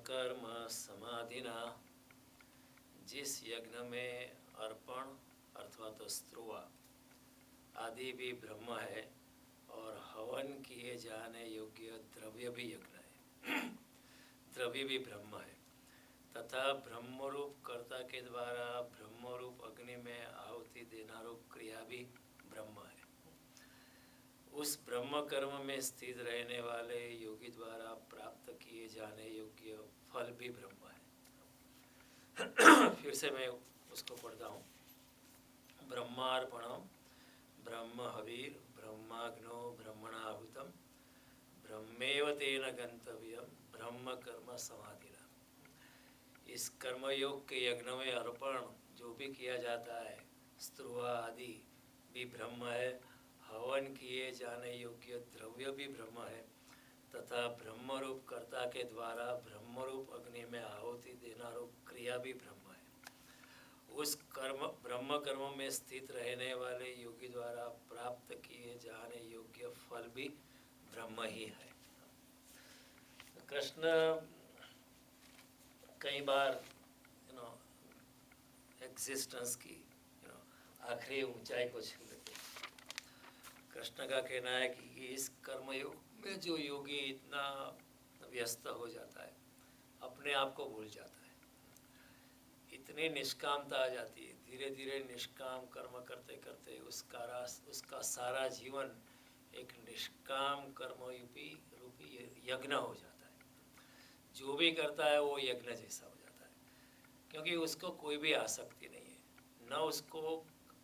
कर्म समाधिना, जिस यज्ञ में अर्पण अथवा तो स्त्रुवा आदि भी ब्रह्म है और हवन किए जाने योग्य द्रव्य भी यज्ञ है, द्रव्य भी ब्रह्म है, तथा ब्रह्मरूप कर्ता के द्वारा ब्रह्मरूप अग्नि में आहुति देना रूप क्रिया भी ब्रह्म है। उस ब्रह्म कर्म में स्थित रहने वाले योगी द्वारा प्राप्त किए जाने योग्य फल भी ब्रह्म है। फिर से मैं उसको पढ़ता हूँ। ब्रह्मार्पणम ब्रह्म हवीर ब्रह्माग्नो ब्रह्मणाहुतम ब्रह्मेव तेन गंतव्यम ब्रह्म कर्म समाधिना। इस कर्मयोग के यज्ञ में अर्पण जो भी किया जाता है, स्त्रुवा आदि भी ब्रह्म है, हवन किए जाने योग्य द्रव्य भी ब्रह्म है, तथा ब्रह्मरूप कर्ता के द्वारा ब्रह्मरूप अग्नि में आहुति देना रूप क्रिया भी ब्रह्म है। उस ब्रह्म कर्म में स्थित रहने वाले योगी द्वारा प्राप्त किए जाने योग्य फल भी ब्रह्म ही है। कृष्ण कई बार एग्जिस्टेंस की आखिरी ऊंचाई को छू लेते। कृष्ण का कहना है कि इस कर्मयोग में जो योगी इतना व्यस्त हो जाता है, अपने आप को भूल जाता है, इतनी निष्कामता आ जाती है, धीरे धीरे निष्काम कर्म करते करते उसका सारा जीवन एक निष्काम कर्म रूपी यज्ञ हो जाता है। जो भी करता है वो यज्ञ जैसा हो जाता है, क्योंकि उसको कोई भी आसक्ति नहीं है, न उसको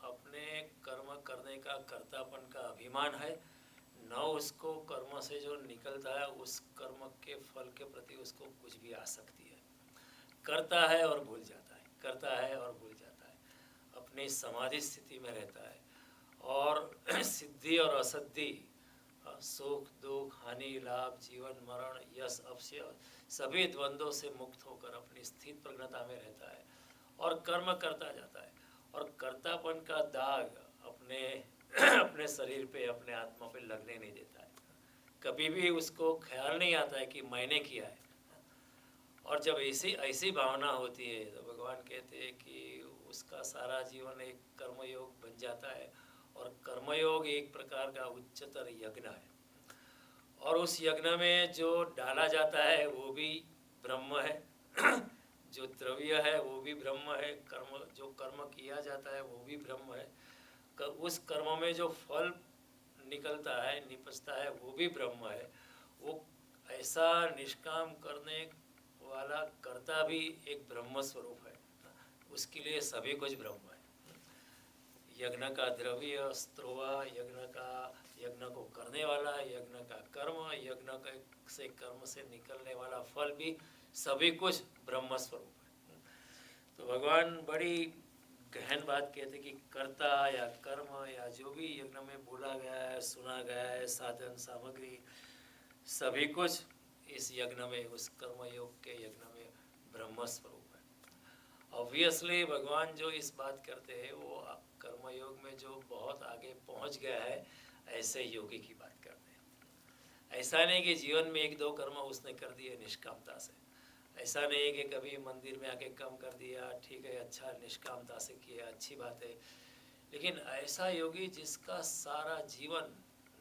अपने कर्म करने का कर्तापन का अभिमान है, न उसको कर्म से जो निकलता है उस कर्म के फल के प्रति उसको कुछ भी आसक्ति है। करता है और भूल जाता है, करता है और भूल जाता है, अपनी समाधि स्थिति में रहता है और सिद्धि और असिद्धि, सुख दुख, हानि लाभ, जीवन मरण, यश अवश्य सभी द्वंद्वों से मुक्त होकर अपनी स्थित प्रज्ञता में रहता है और कर्म करता जाता है। और कर्तापन का दाग अपने शरीर पे, अपने आत्मा पे लगने नहीं देता है। कभी भी उसको ख्याल नहीं आता है कि मैंने किया है। और जब ऐसी भावना होती है तो भगवान कहते हैं कि उसका सारा जीवन एक कर्मयोग बन जाता है और कर्मयोग एक प्रकार का उच्चतर यज्ञ है। और उस यज्ञ में जो डाला जाता है वो भी ब्रह्म है, जो द्रव्य है वो भी ब्रह्म है, जो कर्म किया जाता है वो भी ब्रह्म है, उस कर्म में जो फल निकलता है, निपजता है, वो भी ब्रह्म है। वो ऐसा निष्काम करने वाला कर्ता भी एक ब्रह्म स्वरूप है, उसके लिए सभी कुछ ब्रह्म है। यज्ञ का द्रव्य, स्त्रोवा, यज्ञ को करने वाला, यज्ञ का कर्म, यज्ञ से कर्म से निकलने वाला फल भी सभी कुछ ब्रह्म स्वरूप है। तो भगवान बड़ी गहन बात कहते कि कर्ता या कर्म या जो भी यज्ञ में बोला गया है, सुना गया है, साधन सामग्री सभी कुछ इस यज्ञ में, उस कर्मयोग के यज्ञ में ब्रह्म स्वरूप है। ऑब्वियसली भगवान जो इस बात करते हैं वो कर्मयोग में जो बहुत आगे पहुंच गया है ऐसे योगी की बात करते हैं। ऐसा नहीं कि जीवन में एक दो कर्म उसने कर दिए निष्कामता से, ऐसा नहीं है कि कभी मंदिर में आके कम कर दिया, ठीक है, अच्छा निष्कामता से किया, अच्छी बात है, लेकिन ऐसा योगी जिसका सारा जीवन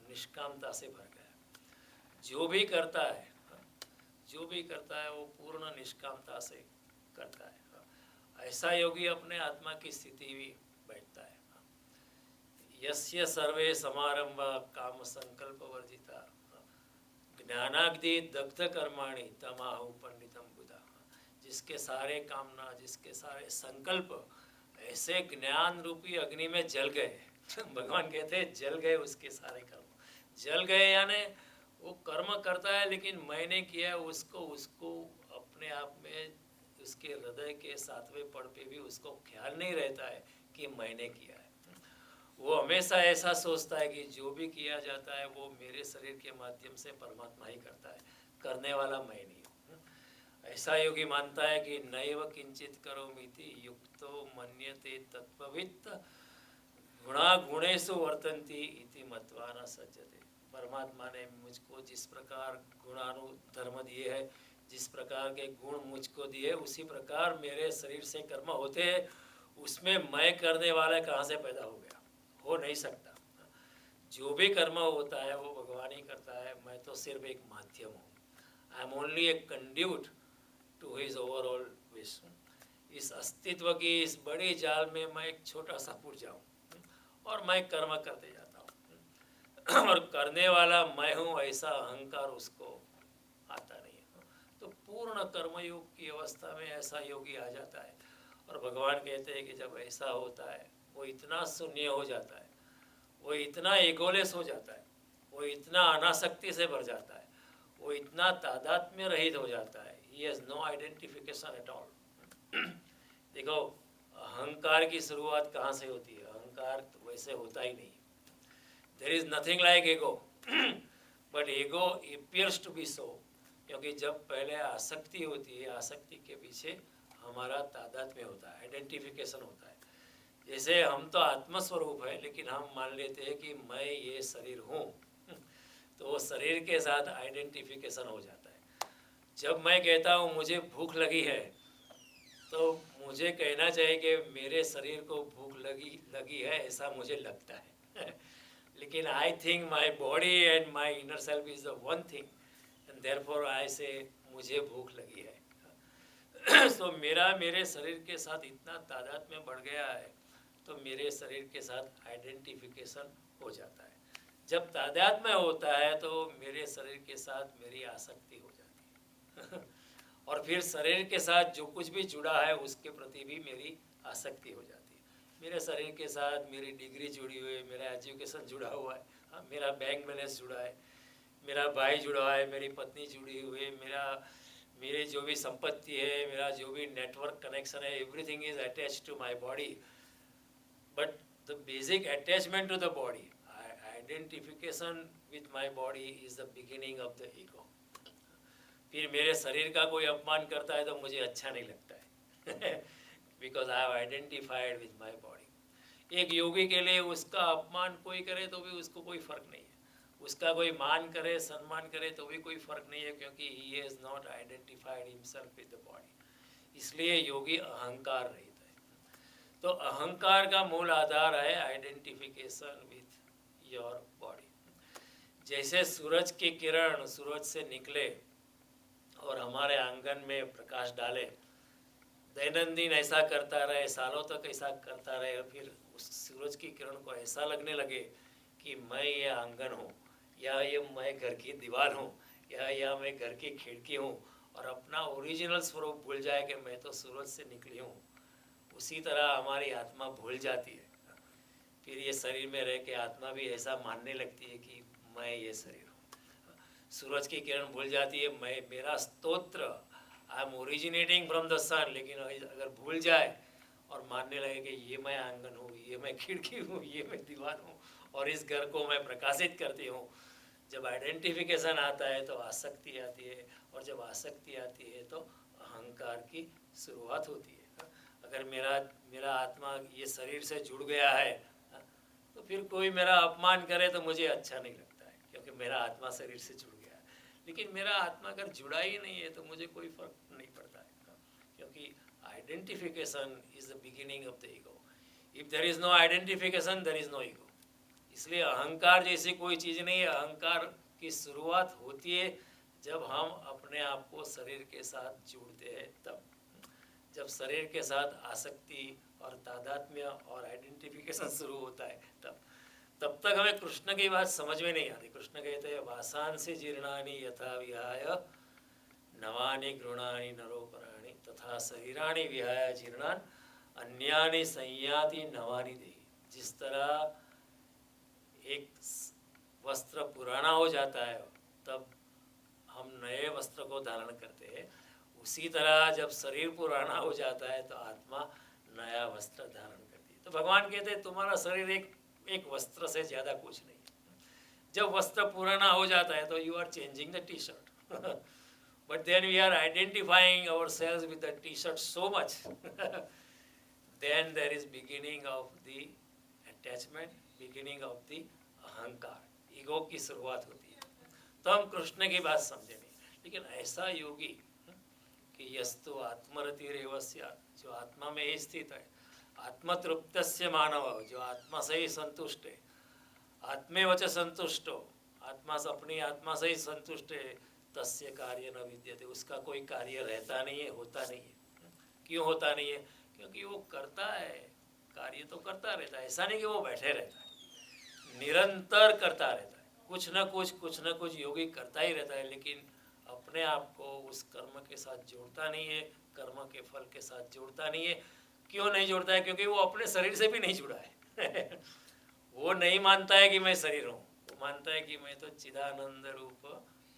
निष्कामता से भर गया, जो भी करता है वो पूर्ण निष्कामता से करता है, ऐसा योगी अपने आत्मा की स्थिति भी बैठता है। यस्य सर्वे समारंभा काम संकल्प वर्जिता ज्ञानाग्नि दग्ध कर्माणि तमाहु पंडितम बुधा। जिसके सारे कामना, जिसके सारे संकल्प ऐसे ज्ञान रूपी अग्नि में जल गए भगवान कहते हैं जल गए, उसके सारे कर्म जल गए, यानी वो कर्म करता है लेकिन मैंने किया उसको अपने आप में, उसके हृदय के 7वें पड़ पे भी उसको ख्याल नहीं रहता है कि मैंने किया है। वो हमेशा ऐसा सोचता है कि जो भी किया जाता है वो मेरे शरीर के माध्यम से परमात्मा ही करता है, करने वाला मैं नहीं हूँ। ऐसा योगी मानता है कि नैव किंचित करोमीति युक्तो मन्यते तत्त्ववित् गुणा गुणेषु वर्तन्ति इति मत्वा न सज्जते। परमात्मा ने मुझको जिस प्रकार गुणानुधर्म दिए है जिस प्रकार के गुण मुझको दिए उसी प्रकार मेरे शरीर से कर्म होते हैं, उसमें मैं करने वाला कहाँ से पैदा हो गया? हो नहीं सकता। जो भी कर्म होता है वो भगवान ही करता है, मैं तो सिर्फ एक माध्यम हूँ। I am only a conduit to his overall wish. इस अस्तित्व की इस बड़ी जाल में मैं एक छोटा सा पुर्जा हूँ और मैं कर्म करते जाता हूँ और करने वाला मैं हूँ, ऐसा अहंकार उसको आता नहीं है। तो पूर्ण कर्मयोग की अवस्था में ऐसा योगी आ जाता है और भगवान कहते हैं कि जब ऐसा होता है वो इतना शून्य हो जाता है, वो इतना एगोलेस हो जाता है, वो इतना अनासक्ति से भर जाता है, वो इतना तादात्म्य रहित हो जाता है। He has no identification at all. देखो अहंकार की शुरुआत कहाँ से होती है? अहंकार तो वैसे होता ही नहीं। There is nothing like ego, but ego appears to be so, क्योंकि जब पहले आसक्ति होती है, आसक्ति के पीछे हमारा तादात्म्य होता है, आइडेंटिफिकेशन होता है। जैसे हम तो आत्मस्वरूप है, लेकिन हम मान लेते हैं कि मैं ये शरीर हूँ, तो वो शरीर के साथ आइडेंटिफिकेशन हो जाता है। जब मैं कहता हूँ मुझे भूख लगी है, तो मुझे कहना चाहिए कि मेरे शरीर को भूख लगी है ऐसा मुझे लगता है लेकिन I think my body and my inner self is the one thing, and therefore I से मुझे भूख लगी है सो मेरे शरीर के साथ इतना तादाद में बढ़ गया है, तो मेरे शरीर के साथ आइडेंटिफिकेशन हो जाता है। जब तादाद में होता है तो मेरे शरीर के साथ मेरी आसक्ति हो जाती है और फिर शरीर के साथ जो कुछ भी जुड़ा है उसके प्रति भी मेरी आसक्ति हो जाती है। मेरे शरीर के साथ मेरी डिग्री जुड़ी हुई है, मेरा एजुकेशन जुड़ा हुआ है, मेरा बैंक बैलेंस जुड़ा है, मेरा भाई जुड़ा है, मेरी पत्नी जुड़ी हुई है, मेरे जो भी संपत्ति है, मेरा जो भी नेटवर्क कनेक्शन है, everything is attached to my body. But the basic attachment to the body, identification with my body is the beginning of the ego. फिर मेरे शरीर का कोई अपमान करता है तो मुझे अच्छा नहीं लगता है because I have identified with my body. एक योगी के लिए उसका अपमान कोई करे तो भी उसको कोई फर्क नहीं है, उसका कोई मान करे सम्मान करे तो भी कोई फर्क नहीं है, क्योंकि he has not identified himself with the body. इसलिए योगी अहंकार रहित है। तो अहंकार का मूल आधार है आइडेंटिफिकेशन विथ योर बॉडी। जैसे सूरज की किरण सूरज से निकले और हमारे आंगन में प्रकाश डाले, दैनंदिन ऐसा करता रहे, सालों तक ऐसा करता रहे, फिर उस सूरज की किरण को ऐसा लगने लगे कि मैं ये आंगन हूँ, या ये मैं घर की दीवार हूँ, या मैं घर की खिड़की हूँ, और अपना ओरिजिनल स्वरूप भूल जाए कि मैं तो सूरज से निकली हूँ। उसी तरह हमारी आत्मा भूल जाती है। फिर ये शरीर में रह के आत्मा भी ऐसा मानने लगती है कि मैं ये शरीर हूँ। सूरज की किरण भूल जाती है, मैं मेरा स्तोत्र, I am originating from the sun. लेकिन अगर भूल जाए और मानने लगे कि ये मैं आंगन हूँ, ये मैं खिड़की हूँ, ये मैं दीवार हूँ और इस घर को मैं प्रकाशित करती हूँ, जब आइडेंटिफिकेशन आता है तो आसक्ति आती है, और जब आसक्ति आती है तो अहंकार की शुरुआत होती है। अगर मेरा आत्मा ये शरीर से जुड़ गया है तो फिर कोई मेरा अपमान करे तो मुझे अच्छा नहीं लगता है, क्योंकि मेरा आत्मा शरीर से जुड़ गया है। लेकिन मेरा आत्मा अगर जुड़ा ही नहीं है तो मुझे कोई फर्क नहीं पड़ता है, क्योंकि identification is the beginning of the ego. If there is no identification there is no ego. इसलिए अहंकार जैसी कोई चीज़ नहीं है। अहंकार की शुरुआत होती है जब हम अपने आप को शरीर के साथ जोड़ते हैं, तब जब शरीर के साथ आसक्ति और तादात्म्य और आइडेंटिफिकेशन शुरू होता है तब तक हमें कृष्ण की बात समझ में नहीं आती। कृष्ण कहते हैं वासांसि जीर्णानि यथा विहाय नवानि गृणानि नरोपराणि तथा शरीराणि विहाय जीर्णान अन्यानि संयाति नवानि देहि। जिस तरह एक वस्त्र पुराना हो जाता है तब हम नए वस्त्र को धारण करते हैं, उसी तरह जब शरीर पुराना हो जाता है तो आत्मा नया वस्त्र धारण करती है। तो भगवान कहते हैं तुम्हारा शरीर एक वस्त्र से ज़्यादा कुछ नहीं है। जब वस्त्र पुराना हो जाता है तो you are changing the T shirt but then we are identifying our selves with the T shirt so much then there is beginning of the attachment, beginning of the ahankar, ego की शुरुआत होती है। तो हम कृष्ण की बात समझे नहीं। लेकिन ऐसा योगी कि यस्तु आत्मरतिरेव स्यात्, जो आत्मा में ही स्थित है, आत्मतृप्तस्य मानव, जो आत्मा से ही संतुष्ट है, आत्मेव च संतुष्टो, आत्मा से अपनी आत्मा से ही संतुष्ट है, तस्य कार्य न विद्यते, उसका कोई कार्य रहता नहीं है, होता नहीं है। क्यों होता नहीं है? क्योंकि वो करता है, कार्य तो करता रहता है, ऐसा नहीं कि वो बैठे रहता है, निरंतर करता रहता है, कुछ न कुछ योगी करता ही रहता है, लेकिन अपने आप को उस कर्म के साथ जोड़ता नहीं है, कर्म के फल के साथ जोड़ता नहीं है। क्यों नहीं जोड़ता है? क्योंकि वो अपने शरीर से भी नहीं जुड़ा है वो नहीं मानता है कि मैं शरीर हूँ, वो मानता है कि मैं तो चिदानंद रूप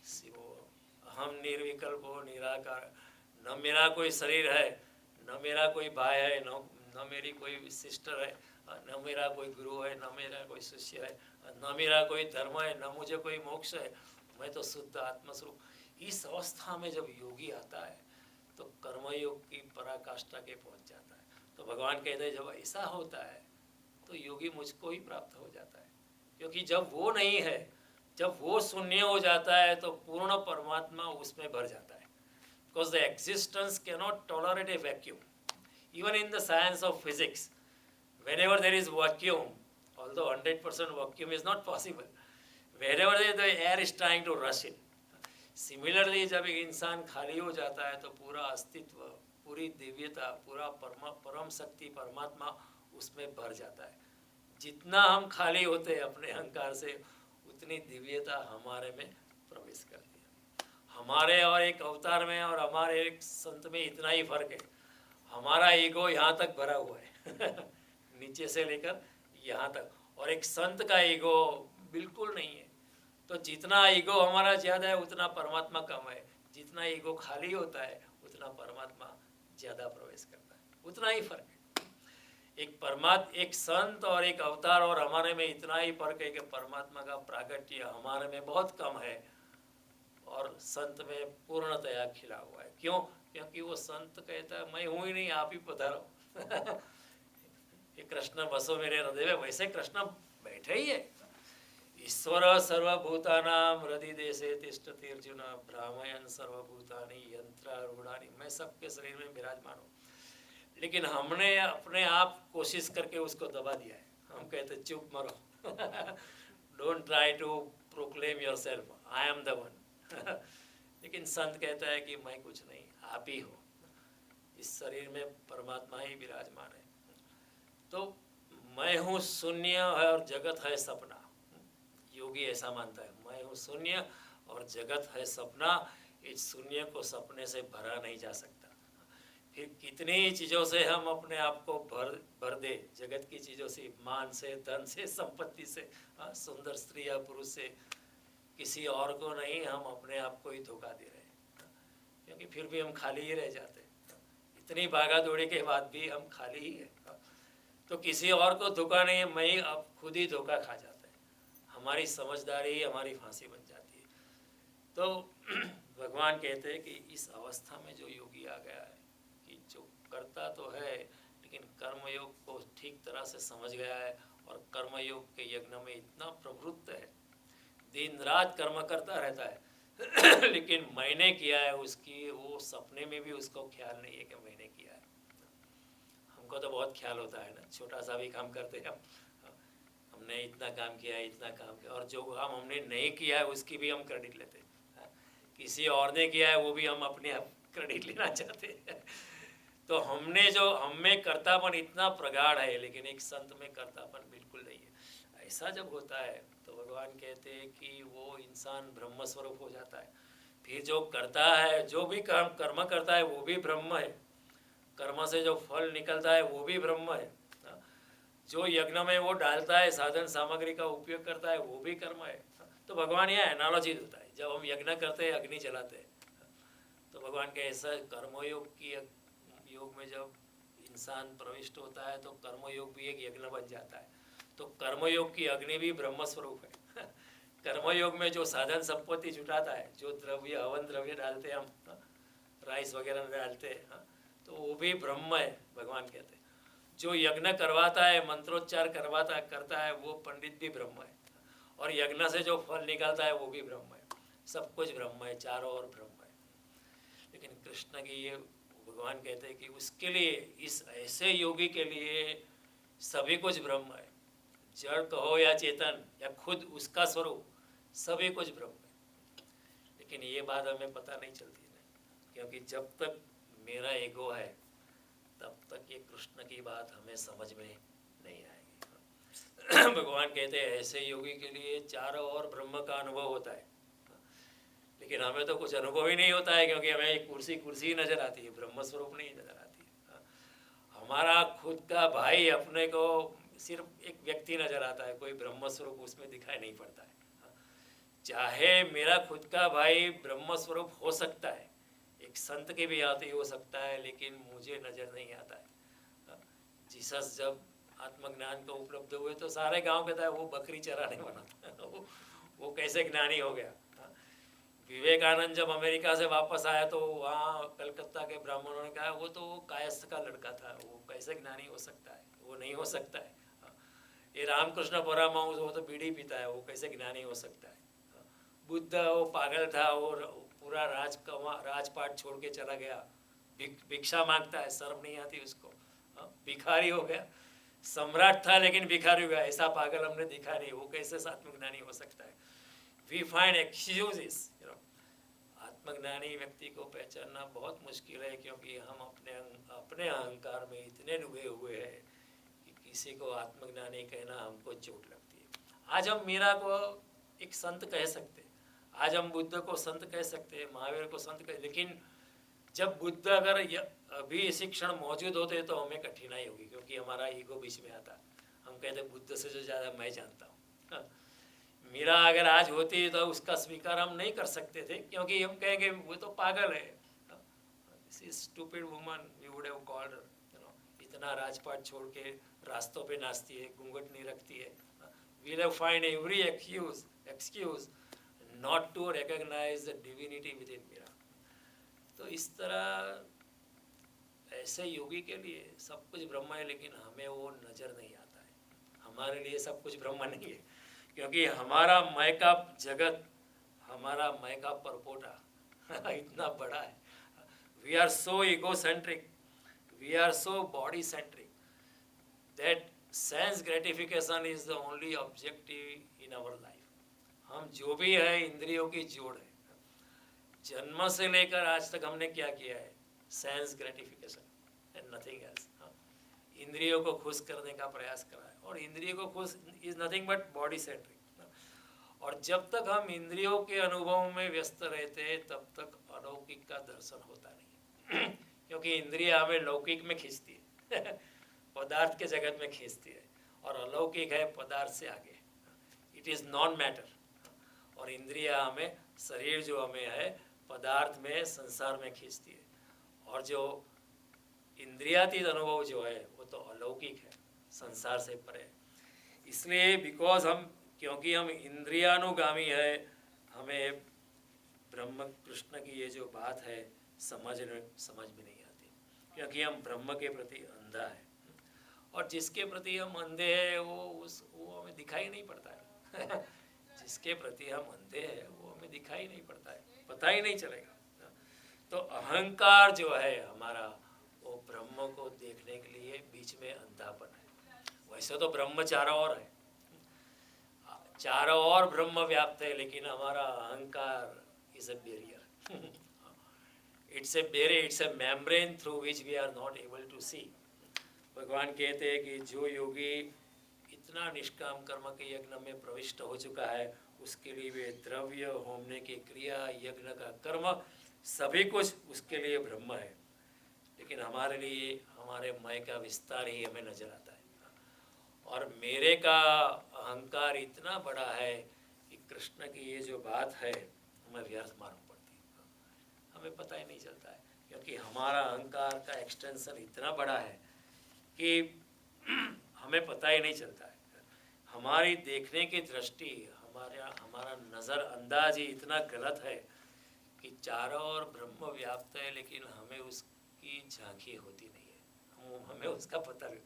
शिव हूँ, हम निर्विकल्प हो, निराकार, न मेरा कोई शरीर है, न मेरा कोई भाई है, न मेरी कोई सिस्टर है, न मेरा कोई गुरु है, न मेरा कोई शिष्य है, न मेरा कोई धर्म है, न मुझे कोई मोक्ष है, मैं तो शुद्ध आत्मस्वरूप। इस अवस्था में जब योगी आता है तो कर्मयोग की पराकाष्ठा के पहुंच जाता है। तो भगवान कहते हैं जब ऐसा होता है तो योगी मुझको ही प्राप्त हो जाता है, क्योंकि जब वो नहीं है, जब वो शून्य हो जाता है तो पूर्ण परमात्मा उसमें भर जाता है। Because the existence cannot tolerate a vacuum. Even in the science of physics, whenever there is vacuum, although 100% vacuum is not possible, wherever the air is trying to rush in. Similarly, जब एक इंसान खाली हो जाता है तो पूरा अस्तित्व, पूरी दिव्यता, पूरा परम शक्ति परमात्मा उसमें भर जाता है। जितना हम खाली होते हैं अपने अहंकार से, उतनी दिव्यता हमारे में प्रवेश करती है। हमारे और एक अवतार में और हमारे एक संत में इतना ही फर्क है, हमारा ईगो यहाँ तक भरा हुआ है नीचे से लेकर यहाँ तक, और एक संत का ईगो बिल्कुल नहीं है। तो जितना ईगो हमारा ज़्यादा है उतना परमात्मा कम है, जितना ईगो खाली होता है उतना परमात्मा ज़्यादा प्रवेश करता है, उतना ही फर्क है। एक संत और एक अवतार और हमारे में इतना ही फर्क है कि परमात्मा का प्रागट्य हमारे में बहुत कम है और संत में पूर्णतया खिला हुआ है। क्यों? क्योंकि वो संत कहता है मैं हूँ ही नहीं, आप ही पधारो ये कृष्ण बसो मेरे हृदय में, वैसे कृष्ण बैठे ही है। ईश्वर सर्वभूतानां हृदय देशे तिष्ठति अर्जुन, भ्रामयन् सर्वभूतानि यंत्रारूढ़ानि, मैं सबके शरीर में विराजमान हूँ। लेकिन हमने अपने आप कोशिश करके उसको दबा दिया है। हम कहते चुप मरो don't try to proclaim yourself, I am the one लेकिन संत कहता है कि मैं कुछ नहीं, आप ही हो, इस शरीर में परमात्मा ही विराजमान है। तो मैं हूँ शून्य है और जगत है सपना, योगी ऐसा मानता है, मैं हूँ शून्य और जगत है सपना, इस शून्य को सपने से भरा नहीं जा सकता। फिर कितनी चीज़ों से हम अपने आप को भर दे, जगत की चीज़ों से, मान से, धन से, संपत्ति से, सुंदर स्त्री या पुरुष से, किसी और को नहीं, हम अपने आप को ही धोखा दे रहे हैं, क्योंकि फिर भी हम खाली ही रह जाते हैं। इतनी भागा दौड़ी के बाद भी हम खाली ही है, तो किसी और को धोखा नहीं है, मैं ही अब खुद ही धोखा खा जाता है। हमारी समझदारी ही हमारी फांसी बन जाती है। तो भगवान कहते हैं कि इस अवस्था में जो योगी आ गया है, कि जो करता तो है लेकिन कर्मयोग को ठीक तरह से समझ गया है और कर्मयोग के यज्ञ में इतना प्रवृत्त है, दिन रात कर्म करता रहता है लेकिन मैंने किया है उसकी वो सपने में भी उसको ख्याल नहीं है कि मैंने किया है। हमको तो बहुत ख्याल होता है ना, छोटा सा भी काम करते हैं हमने इतना काम किया है, इतना काम किया, और जो काम हमने नहीं किया है उसकी भी हम क्रेडिट लेते हैं। किसी और ने किया है वो भी हम अपने आप क्रेडिट लेना चाहते हैं तो हमने जो हम में कर्तापन इतना प्रगाढ़ है, लेकिन एक संत में कर्तापन बिल्कुल नहीं है। ऐसा जब होता है तो भगवान कहते हैं कि वो इंसान ब्रह्म स्वरूप हो जाता है। फिर जो करता है, जो भी कर्म करता है वो भी ब्रह्म है, कर्म से जो फल निकलता है वो भी ब्रह्म है, जो यज्ञ में वो डालता है, साधन सामग्री का उपयोग करता है वो भी कर्म है। तो भगवान यहाँ एनालॉजी देता है, जब हम यज्ञ करते हैं, अग्नि जलाते हैं, तो भगवान के ऐसा कर्मयोग की योग में जब इंसान प्रविष्ट होता है तो कर्मयोग भी एक यज्ञ बन जाता है। तो कर्मयोग की अग्नि भी ब्रह्म स्वरूप है कर्मयोग में जो साधन संपत्ति जुटाता है, जो द्रव्य हवन द्रव्य डालते हैं हम, राइस वगैरह डालते हैं, तो वो भी ब्रह्म है। भगवान कहते हैं जो यज्ञ करवाता है, मंत्रोच्चार करता है वो पंडित भी ब्रह्म है, और यज्ञ से जो फल निकलता है वो भी ब्रह्म है। सब कुछ ब्रह्म है, चारों ओर ब्रह्म है। लेकिन कृष्ण की ये भगवान कहते हैं कि उसके लिए, इस ऐसे योगी के लिए सभी कुछ ब्रह्म है, जड़ कहो या चेतन या खुद उसका स्वरूप, सभी कुछ ब्रह्म है। लेकिन ये बात हमें पता नहीं चलती है, क्योंकि जब तक मेरा ईगो है तब तक ये कृष्ण की बात हमें समझ में नहीं आएगी। भगवान कहते हैं ऐसे योगी के लिए चारों ओर ब्रह्म का अनुभव होता है, लेकिन हमें तो कुछ अनुभव ही नहीं होता है, क्योंकि हमें एक कुर्सी कुर्सी नजर आती है, ब्रह्म स्वरूप नहीं नजर आती है। हमारा खुद का भाई अपने को सिर्फ एक व्यक्ति नजर आता है, कोई ब्रह्म स्वरूप उसमें दिखाई नहीं पड़ता है। चाहे मेरा खुद का भाई ब्रह्म स्वरूप हो सकता है, एक संत के भी आते हो सकता है, लेकिन मुझे नजर नहीं आता है। जीसस जब आत्मज्ञान को उपलब्ध हुए तो सारे गांव कहता है वो बकरी चराने वाला था, वो कैसे ज्ञानी हो गया। विवेकानंद जब अमेरिका से वापस आया तो वहाँ कलकत्ता के ब्राह्मणों ने कहा वो तो कायस्थ का लड़का था, वो कैसे ज्ञानी हो सकता है, वो नहीं हो सकता है। ये रामकृष्ण परमहंस वो तो बीड़ी पीता है, वो कैसे ज्ञानी हो सकता है। बुद्ध वो पागल था, वो पूरा राजपाट छोड़ के चला गया, भिक्षा मांगता है, शर्म नहीं आती उसको, भिखारी हो गया। सम्राट था लेकिन भिखारी हो गया, ऐसा पागल हमने देखा नहीं, वो कैसे आत्मज्ञानी हो सकता है। वी फाइंड एक्सक्यूजेस, आत्मज्ञानी व्यक्ति को पहचानना बहुत मुश्किल है, क्योंकि हम अपने अहंकार में इतने डूबे हुए हैं कि किसी को आत्मज्ञानी कहना हमको चोट लगती है। आज हम मीरा को एक संत कह सकते, आज हम बुद्ध को संत कह सकते हैं, महावीर को संत कह, लेकिन जब बुद्ध अगर अभी इसी क्षण मौजूद होते तो हमें कठिनाई होगी, क्योंकि हमारा ईगो बीच में आता। हम कहते बुद्ध से जो ज़्यादा मैं जानता हूँ। मीरा अगर आज होती तो उसका स्वीकार हम नहीं कर सकते थे, क्योंकि हम कहेंगे वो तो पागल है, this is stupid woman, we would have called her. इतना राजपाट छोड़ के रास्तों पे नाचती है, घूंघट नहीं रखती है। We will find every excuse not to recognise the divinity within Meera. तो इस तरह ऐसे योगी के लिए सब कुछ ब्रह्म है, लेकिन हमें वो नजर नहीं आता है। हमारे लिए सब कुछ ब्रह्म नहीं है, क्योंकि हमारा मैं का जगत, हमारा मैं का परपोटा इतना बड़ा है। We are so egocentric, we are so body centric that sense gratification is the only objective in our life. हम जो भी है इंद्रियों की जोड़ है। जन्म से लेकर आज तक हमने क्या किया है? Sense gratification and nothing else. इंद्रियों को खुश करने का प्रयास करा है, और इंद्रियों को खुश is nothing but body centric. और जब तक हम इंद्रियों के अनुभव में व्यस्त रहते हैं तब तक अलौकिक का दर्शन होता नहीं। क्योंकि इंद्रिया हमें लौकिक में खींचती है पदार्थ के जगत में खींचती है, और अलौकिक है पदार्थ से आगे, इट इज़ नॉन मैटर। और इंद्रिया हमें, शरीर जो हमें है पदार्थ में, संसार में खींचती है, और जो इंद्रियातीत अनुभव जो है वो तो अलौकिक है, संसार से परे। इसलिए बिकॉज क्योंकि हम इंद्रियानुगामी है, हमें ब्रह्म कृष्ण की ये जो बात है समझ में नहीं आती, क्योंकि हम ब्रह्म के प्रति अंधा है। और जिसके प्रति हम अंधे हैं वो हमें दिखाई नहीं पड़ता है जिसके प्रति हम अंधे हैं वो हमें दिखाई नहीं पड़ता है, पता ही नहीं चलेगा। तो अहंकार जो है हमारा, वो ब्रह्म को देखने के लिए बीच में अंधापन है। वैसे तो ब्रह्म चारों ओर है, चारों ओर ब्रह्म व्याप्त है, लेकिन हमारा अहंकार is a barrier. It's a membrane through which we are not able to see. भगवान कहते हैं कि जो योगी इतना निष्काम कर्म के यज्ञ में प्रविष्ट हो चुका है, उसके लिए वे द्रव्य, होमने की क्रिया, यज्ञ का कर्म, सभी कुछ उसके लिए ब्रह्म है। लेकिन हमारे लिए हमारे मैं का विस्तार ही हमें नजर आता है, और मेरे का अहंकार इतना बड़ा है कि कृष्ण की ये जो बात है हमें व्यर्थ मालूम पड़ती है, हमें पता ही नहीं चलता है, क्योंकि हमारा अहंकार का एक्सटेंशन इतना बड़ा है कि हमें पता ही नहीं चलता है। हमारी देखने की दृष्टि, हमारा नज़र अंदाज ही इतना गलत है कि चारों ओर ब्रह्म व्याप्त है, लेकिन हमें उसकी झांकी होती नहीं है, हमें उसका पता नहीं।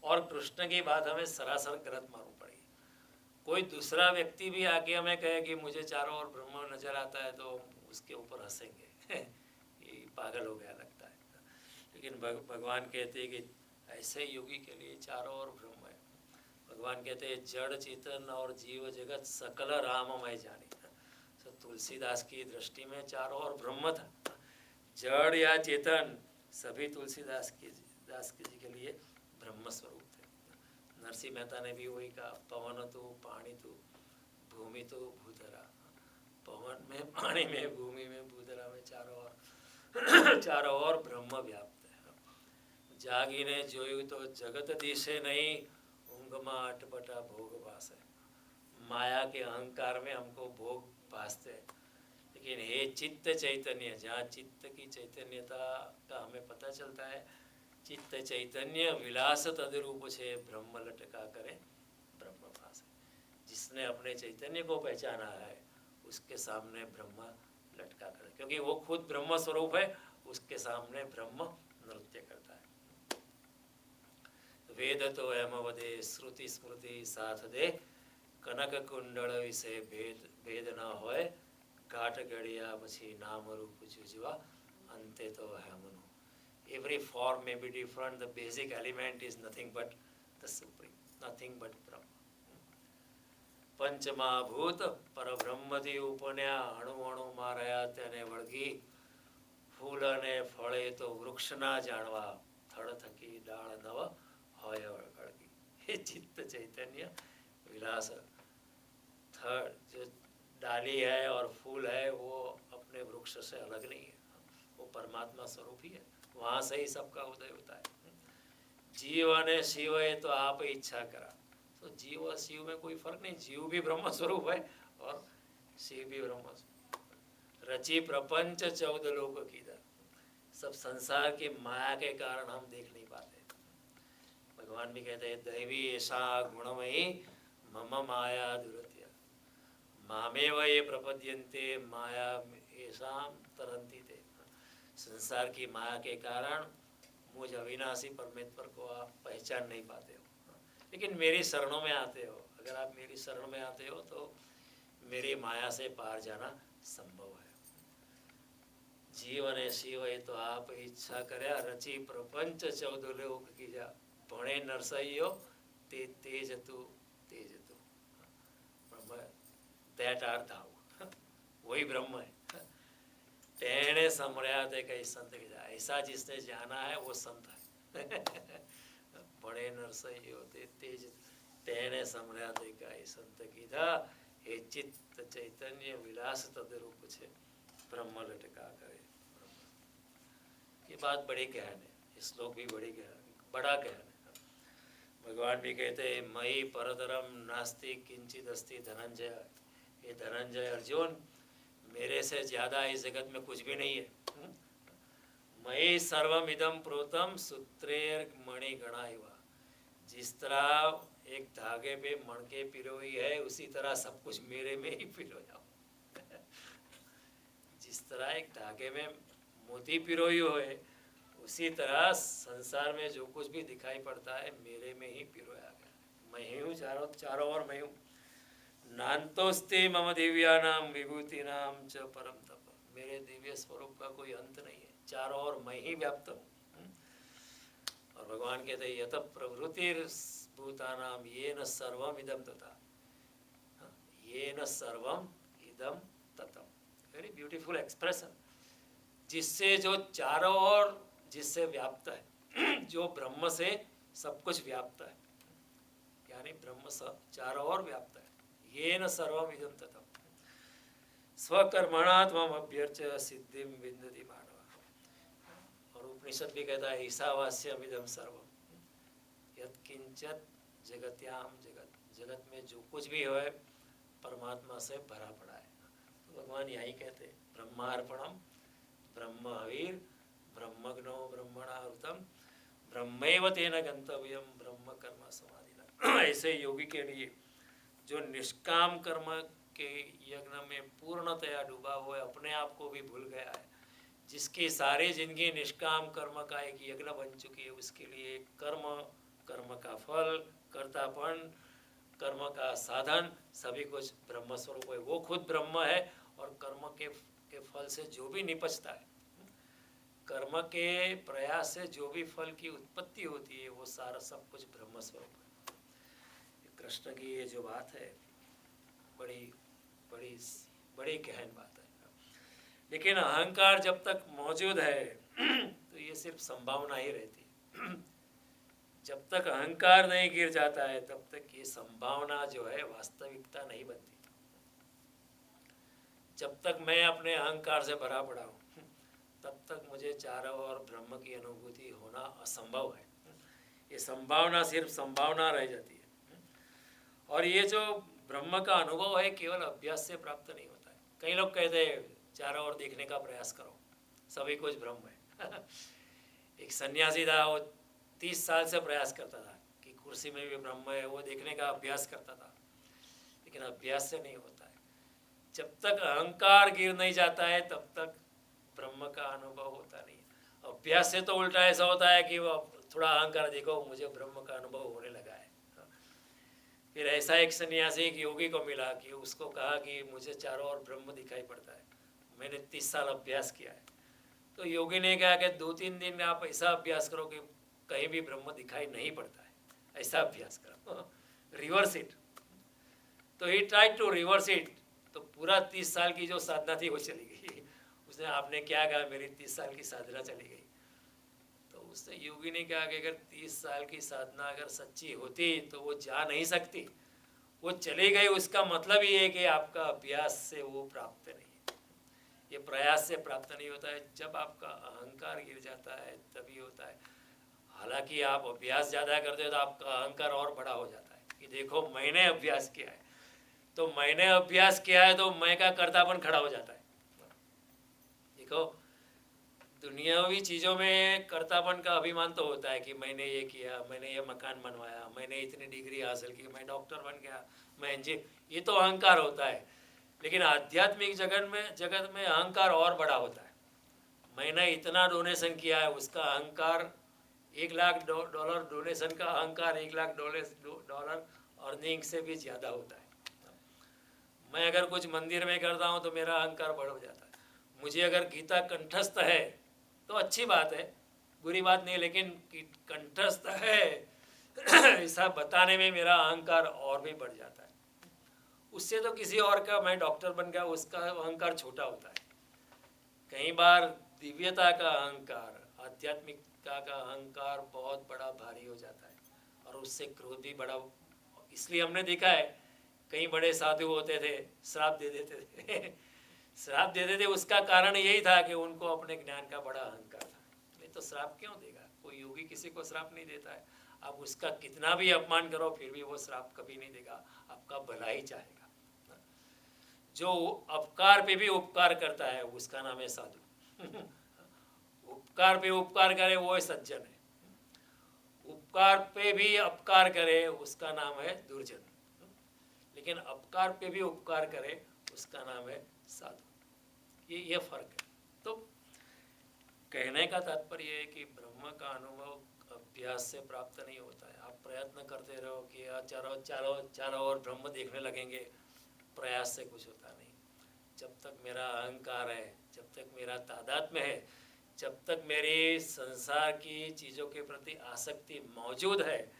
और कृष्ण की बात हमें सरासर गलत मालूम पड़ेगी। कोई दूसरा व्यक्ति भी आके हमें कहे कि मुझे चारों ओर ब्रह्म नजर आता है, तो उसके ऊपर हंसेंगे ये पागल हो गया लगता है। लेकिन भगवान कहते हैं कि ऐसे योगी के लिए चारों ओर ब्रह्म है। भगवान कहते हैं जड़ चेतन और जीव जगत सकल राममय जाने। तो तुलसीदास की दृष्टि में चारों ओर ब्रह्म था। जड़ या चेतन सभी तुलसीदास जी के लिए ब्रह्म स्वरूप थे। नरसिंह मेहता ने भी वही कहा, पवन तो पानी तो भूमि तो भूधरा। पवन में, पानी में, भूमि में, भूधरा में चारों ओर ब्रह्म व्याप्त है। जागीने जोयु तो जगत दिशे नहीं, ऊंघ में अटपटा भोग भास है। माया के अहंकार में हमको भोग भासते हैं, लेकिन हे चित्त चैतन्य, जहाँ चित्त की चैतन्यता का हमें पता चलता है, चित्त चैतन्य विलास तदरूप से ब्रह्म लटका करे ब्रह्म भास। जिसने अपने चैतन्य को पहचाना है उसके सामने ब्रह्म लटका करे, क्योंकि वो खुद ब्रह्म स्वरूप है, उसके सामने ब्रह्म नृत्य करता है। वेद तो एम वदे श्रुति स्मृति साथ दे, कनक कुंडल विषय भेद न होए, घाट गड़िया पछी नाम रूप जुजवा अंते तो है Manu. Every form may be different, the basic element is nothing but the supreme, nothing but Brahma. પંચમહાભૂત પરબ્રહ્મથી ઉપન્યા અણુ અણુ માં રહ્યા તેને વળગી, ફૂલ અને ફળે તો વૃક્ષના જાણવા, થડ થકી ડાળ નવ હોય વળગી। हे चित्त चैतन्य विलास, थड़ जो डाली है और फूल है वो अपने वृक्ष से अलग नहीं है, वो परमात्मा स्वरूप ही है, वहाँ से ही सबका उदय होता है। जीव ने शिव है तो आप इच्छा करा, तो जीव और शिव में कोई फर्क नहीं, जीव भी ब्रह्म स्वरूप है और शिव भी ब्रह्म स्वरूप। रची प्रपंच 14 लोक कीधर, सब संसार की माया के कारण हम देख नहीं पाते। भगवान भी कहते हैं दैवी ऐसा गुणमयी मम माया दुरत्य, मामेव ये प्रपद्यन्ते माया ऐसा तरंती थे। संसार की माया के कारण मुझ अविनाशी परमेश्वर को आप पहचान नहीं पाते हो, लेकिन मेरी शरणों में आते हो। अगर आप मेरी शरण में आते हो तो मेरी माया से पार जाना संभव है। जीवन है शिव है तो आप इच्छा करे, रची प्रपंच 14 लोक कीजा, भणे नरसइयो ते तेज तू दैट आर दाऊ, वही ब्रह्म है। तेने समझा थे कई संत कीजा, ऐसा जिसने जाना है वो संत है। बड़े नरसइयो ते तेज, तेने समझा थे कई संत कीजा, हे चित्त चैतन्य विलास तदरूप छे ब्रह्म लटका करे। ये बात बड़ी गहन है, ये श्लोक भी बड़ा गहन है। भगवान भी कहते हैं मई परतरम नास्ति किंचित अस्ति धनंजय, ये धनंजय अर्जुन मेरे से ज्यादा इस जगत में कुछ भी नहीं है। मई सर्वमिदं प्रोतम सूत्रेर मणि गणा हुआ, जिस तरह एक धागे पे मणके पिरोई है उसी तरह सब कुछ मेरे में ही पिरोया। जिस तरह एक धागे में मोती पिरोई हो है उसी तरह संसार में जो कुछ भी दिखाई पड़ता है मेरे में ही पिरोया गया। मैं ही हूँ, चारों ओर मैं हूँ। नान्तोस्ते मम दिव्यानाम विभूतिनाम च परम तप, मेरे दिव्य स्वरूप का कोई अंत नहीं है, चारों ओर मैं ही व्याप्त हूँ। और भगवान कहते हैं यत प्रवृत्तिर भूतानाम येन सर्वम इदम तथा, येन सर्वम इदम ततम, वेरी ब्यूटीफुल एक्सप्रेशन। जिससे जो चारों ओर जिससे व्याप्त है, जो ब्रह्म से सब कुछ व्याप्त है, यानी ब्रह्म सब चारों ओर व्याप्त है। येन सर्वम इदं ततम स्वकर्मणा त्वम् अभ्यर्च्य सिद्धिं विन्दति मानव। और उपनिषद भी कहता है ईशावास्यम इदं सर्वम यत्किंचित जगत्याम जगत, जगत में जो कुछ भी है परमात्मा से भरा पड़ा है। तो भगवान यही कहते हैं ब्रह्मार्पणम ब्रह्म हवीर ब्रह्मग्नो ब्रह्मणाहुतम ब्रह्मैव तेन गंतव्यम ब्रह्म कर्म समाधिना। ऐसे योगी के लिए जो निष्काम कर्म के यज्ञ में पूर्णतया डूबा हुआ है, अपने आप को भी भूल गया है, जिसकी सारी जिंदगी निष्काम कर्म का एक यज्ञ बन चुकी है, उसके लिए कर्म का फल, कर्तापन, कर्म का साधन सभी कुछ ब्रह्म स्वरूप है। वो खुद ब्रह्म है और कर्म के फल से जो भी निपजता है कर्म के प्रयास से जो भी फल की उत्पत्ति होती है वो सारा सब कुछ ब्रह्म स्वरूप है। कृष्ण की ये जो बात है बड़ी बड़ी बड़ी गहन बात है। लेकिन अहंकार जब तक मौजूद है तो ये सिर्फ संभावना ही रहती है। जब तक अहंकार नहीं गिर जाता है तब तक ये संभावना जो है वास्तविकता नहीं बनती। जब तक मैं अपने अहंकार से भरा पड़ा हूँ तब तक मुझे चारों ओर ब्रह्म की अनुभूति होना असंभव है। ये संभावना सिर्फ संभावना रह जाती है। और ये जो ब्रह्म का अनुभव है केवल अभ्यास से प्राप्त नहीं होता है। कई लोग कहते हैं चारों ओर देखने का प्रयास करो, सभी कुछ ब्रह्म है। एक सन्यासी था, वो 30 साल से प्रयास करता था कि कुर्सी में भी ब्रह्म है, वो देखने का अभ्यास करता था, लेकिन अभ्यास से नहीं होता है। जब तक अहंकार गिर नहीं जाता है तब तक ब्रह्म का अनुभव होता नहीं है। अभ्यास से तो उल्टा ऐसा होता है कि वो थोड़ा अहंकार, देखो मुझे ब्रह्म का अनुभव होने लगा है। फिर ऐसा एक सन्यासी एक योगी को मिला कि उसको कहा कि मुझे चारों ओर ब्रह्म दिखाई पड़ता है, मैंने 30 साल अभ्यास किया है। तो योगी ने कहा कि 2-3 दिन आप ऐसा अभ्यास करो कि कहीं भी ब्रह्म दिखाई नहीं पड़ता है, ऐसा अभ्यास करो, रिवर्स इट। तो ही ट्राई टू रिवर्स इट। तो पूरा 30 साल की जो साधना थी वो चली गई। उसने, आपने क्या कहा, मेरी 30 साल की साधना चली गई। तो उसने, योगी ने कहा कि अगर 30 साल की साधना अगर सच्ची होती तो वो जा नहीं सकती, वो चली गई। उसका मतलब ये है कि आपका अभ्यास से वो प्राप्त नहीं है, ये प्रयास से प्राप्त नहीं होता है। जब आपका अहंकार गिर जाता है तभी होता है। हालांकि आप अभ्यास ज़्यादा करते हो तो आपका अहंकार और बड़ा हो जाता है कि देखो मैंने अभ्यास किया है, तो मैंने अभ्यास किया है तो मैं का कर्तापन खड़ा हो जाता है। देखो दुनियावी चीज़ों में कर्तापन का अभिमान तो होता है कि मैंने ये किया, मैंने ये मकान बनवाया, मैंने इतनी डिग्री हासिल की, मैं डॉक्टर बन गया, मैं इंजीनियर, ये तो अहंकार होता है। लेकिन आध्यात्मिक जगत में अहंकार और बड़ा होता है। मैंने इतना डोनेशन किया है, उसका अहंकार $1,00,000 डोनेशन का अहंकार $1,00,000 अर्निंग से भी ज़्यादा होता है। मैं अगर कुछ मंदिर में करता हूँ तो मेरा अहंकार बढ़ जाता है। मुझे अगर गीता कंठस्थ है तो अच्छी बात है, बुरी बात नहीं, लेकिन कंठस्थ है ऐसा बताने में मेरा अहंकार और भी बढ़ जाता है। उससे तो किसी और का, मैं डॉक्टर बन गया, उसका अहंकार छोटा होता है। कई बार दिव्यता का अहंकार, आध्यात्मिकता का अहंकार बहुत बड़ा भारी हो जाता है और उससे क्रोध भी बड़ा। इसलिए हमने देखा है कई बड़े साधु होते थे, श्राप दे देते थे। श्राप देते थे, उसका कारण यही था कि उनको अपने ज्ञान का बड़ा अहंकार था। नहीं तो श्राप क्यों देगा? कोई योगी किसी को श्राप नहीं देता है। आप उसका कितना भी अपमान करो फिर भी वो श्राप कभी नहीं देगा, आपका भला ही चाहेगा। जो अपकार पे भी उपकार करता है उसका नाम है साधु। उपकार पे उपकार करे वो सज्जन है, उपकार पे भी अपकार करे उसका नाम है दुर्जन, लेकिन अपकार पे भी उपकार करे उसका नाम है साधु। ये फर्क है। तो कहने का तात्पर्य है कि ब्रह्म का अनुभव अभ्यास से प्राप्त नहीं होता है। आप प्रयत्न करते रहो कि चारों ओर ब्रह्म देखने लगेंगे, प्रयास से कुछ होता नहीं। जब तक मेरा अहंकार है, जब तक मेरा तादात्म्य है, जब तक मेरी संसार की चीज़ों के प्रति आसक्ति मौजूद है,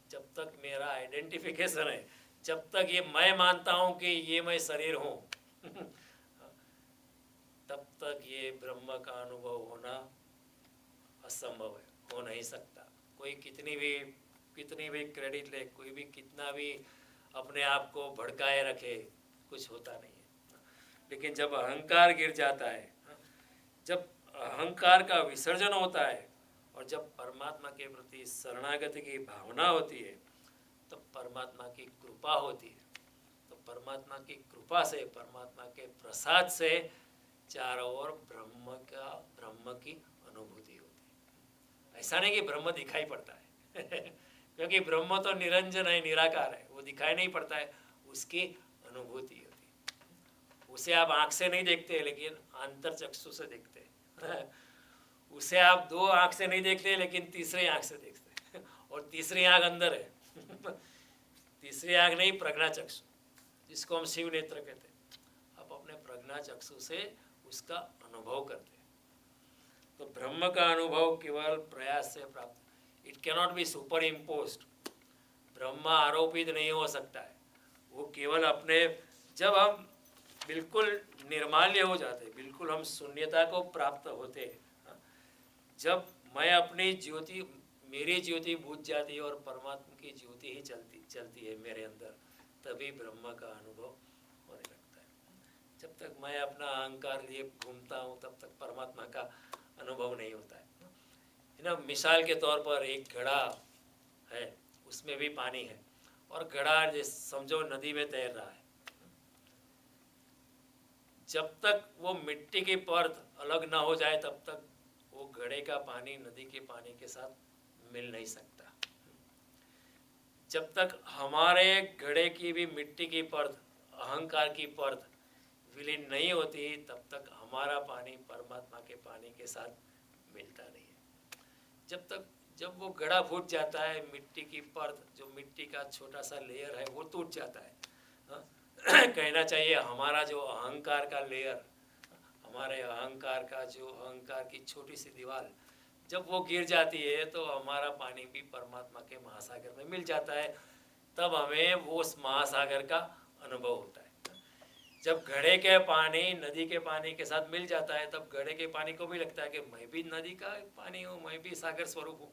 जब तक मेरा आइडेंटिफिकेशन है, जब तक ये मैं मानता हूँ कि ये मैं शरीर हूँ, तब तक ये ब्रह्म का अनुभव होना असंभव है, हो नहीं सकता। कोई कितनी भी क्रेडिट ले, कोई भी कितना भी अपने आप को भड़काए रखे, कुछ होता नहीं है। लेकिन जब अहंकार गिर जाता है, जब अहंकार का विसर्जन होता है और जब परमात्मा के प्रति शरणागति की भावना होती है, तब परमात्मा की कृपा होती है। तो परमात्मा की कृपा से, परमात्मा के प्रसाद से चारों ओर ब्रह्म की अनुभूति होती है। ऐसा नहीं कि ब्रह्म दिखाई पड़ता है क्योंकि ब्रह्म तो निरंजन है, निराकार है, वो दिखाई नहीं पड़ता है, उसकी अनुभूति होती है। उसे आप आँख से नहीं देखते लेकिन अंतर चक्षु से देखते हैं। उसे आप 2 आँख से नहीं देखते लेकिन तीसरी आँख से देखते हैं, और तीसरी आँख अंदर है। तीसरी आँख नहीं, प्रज्ञा चक्षु, जिसको हम शिव नेत्र कहते हैं। आप अपने प्रज्ञा चक्षु से उसका अनुभव करते हैं। तो ब्रह्म का अनुभव केवल प्रयास से प्राप्त, it cannot be super imposed. ब्रह्म आरोपित नहीं हो सकता है, वो केवल अपने, जब हम बिल्कुल निर्माल्य हो जाते, बिल्कुल हम शून्यता को प्राप्त होते हैं, जब मैं अपनी ज्योति, मेरी ज्योति बुझ जाती है और परमात्मा की ज्योति ही चलती है मेरे अंदर, तभी ब्रह्म का अनुभव होने लगता है। जब तक मैं अपना अहंकार लिए घूमता हूँ तब तक परमात्मा का अनुभव नहीं होता है ना। मिसाल के तौर पर एक घड़ा है, उसमें भी पानी है, और घड़ा समझो नदी में तैर रहा है। जब तक वो मिट्टी की परत अलग ना हो जाए तब तक वो घड़े का पानी नदी के पानी के साथ मिल नहीं सकता। जब तक हमारे घड़े की भी मिट्टी की परत, अहंकार की परत विलीन नहीं होती, तब तक हमारा पानी परमात्मा के पानी के साथ मिलता नहीं है। जब वो घड़ा फूट जाता है, मिट्टी की परत, जो मिट्टी का छोटा सा लेयर है वो टूट जाता है। कहना चाहिए हमारा जो अहंकार का लेयर, हमारे अहंकार का जो अहंकार की छोटी सी दीवार, जब वो गिर जाती है तो हमारा पानी भी परमात्मा के महासागर में मिल जाता है। तब हमें वो उस महासागर का अनुभव होता है। जब घड़े के पानी नदी के पानी के साथ मिल जाता है, तब घड़े के पानी को भी लगता है कि मैं भी नदी का पानी हूँ, मैं भी सागर स्वरूप हूँ।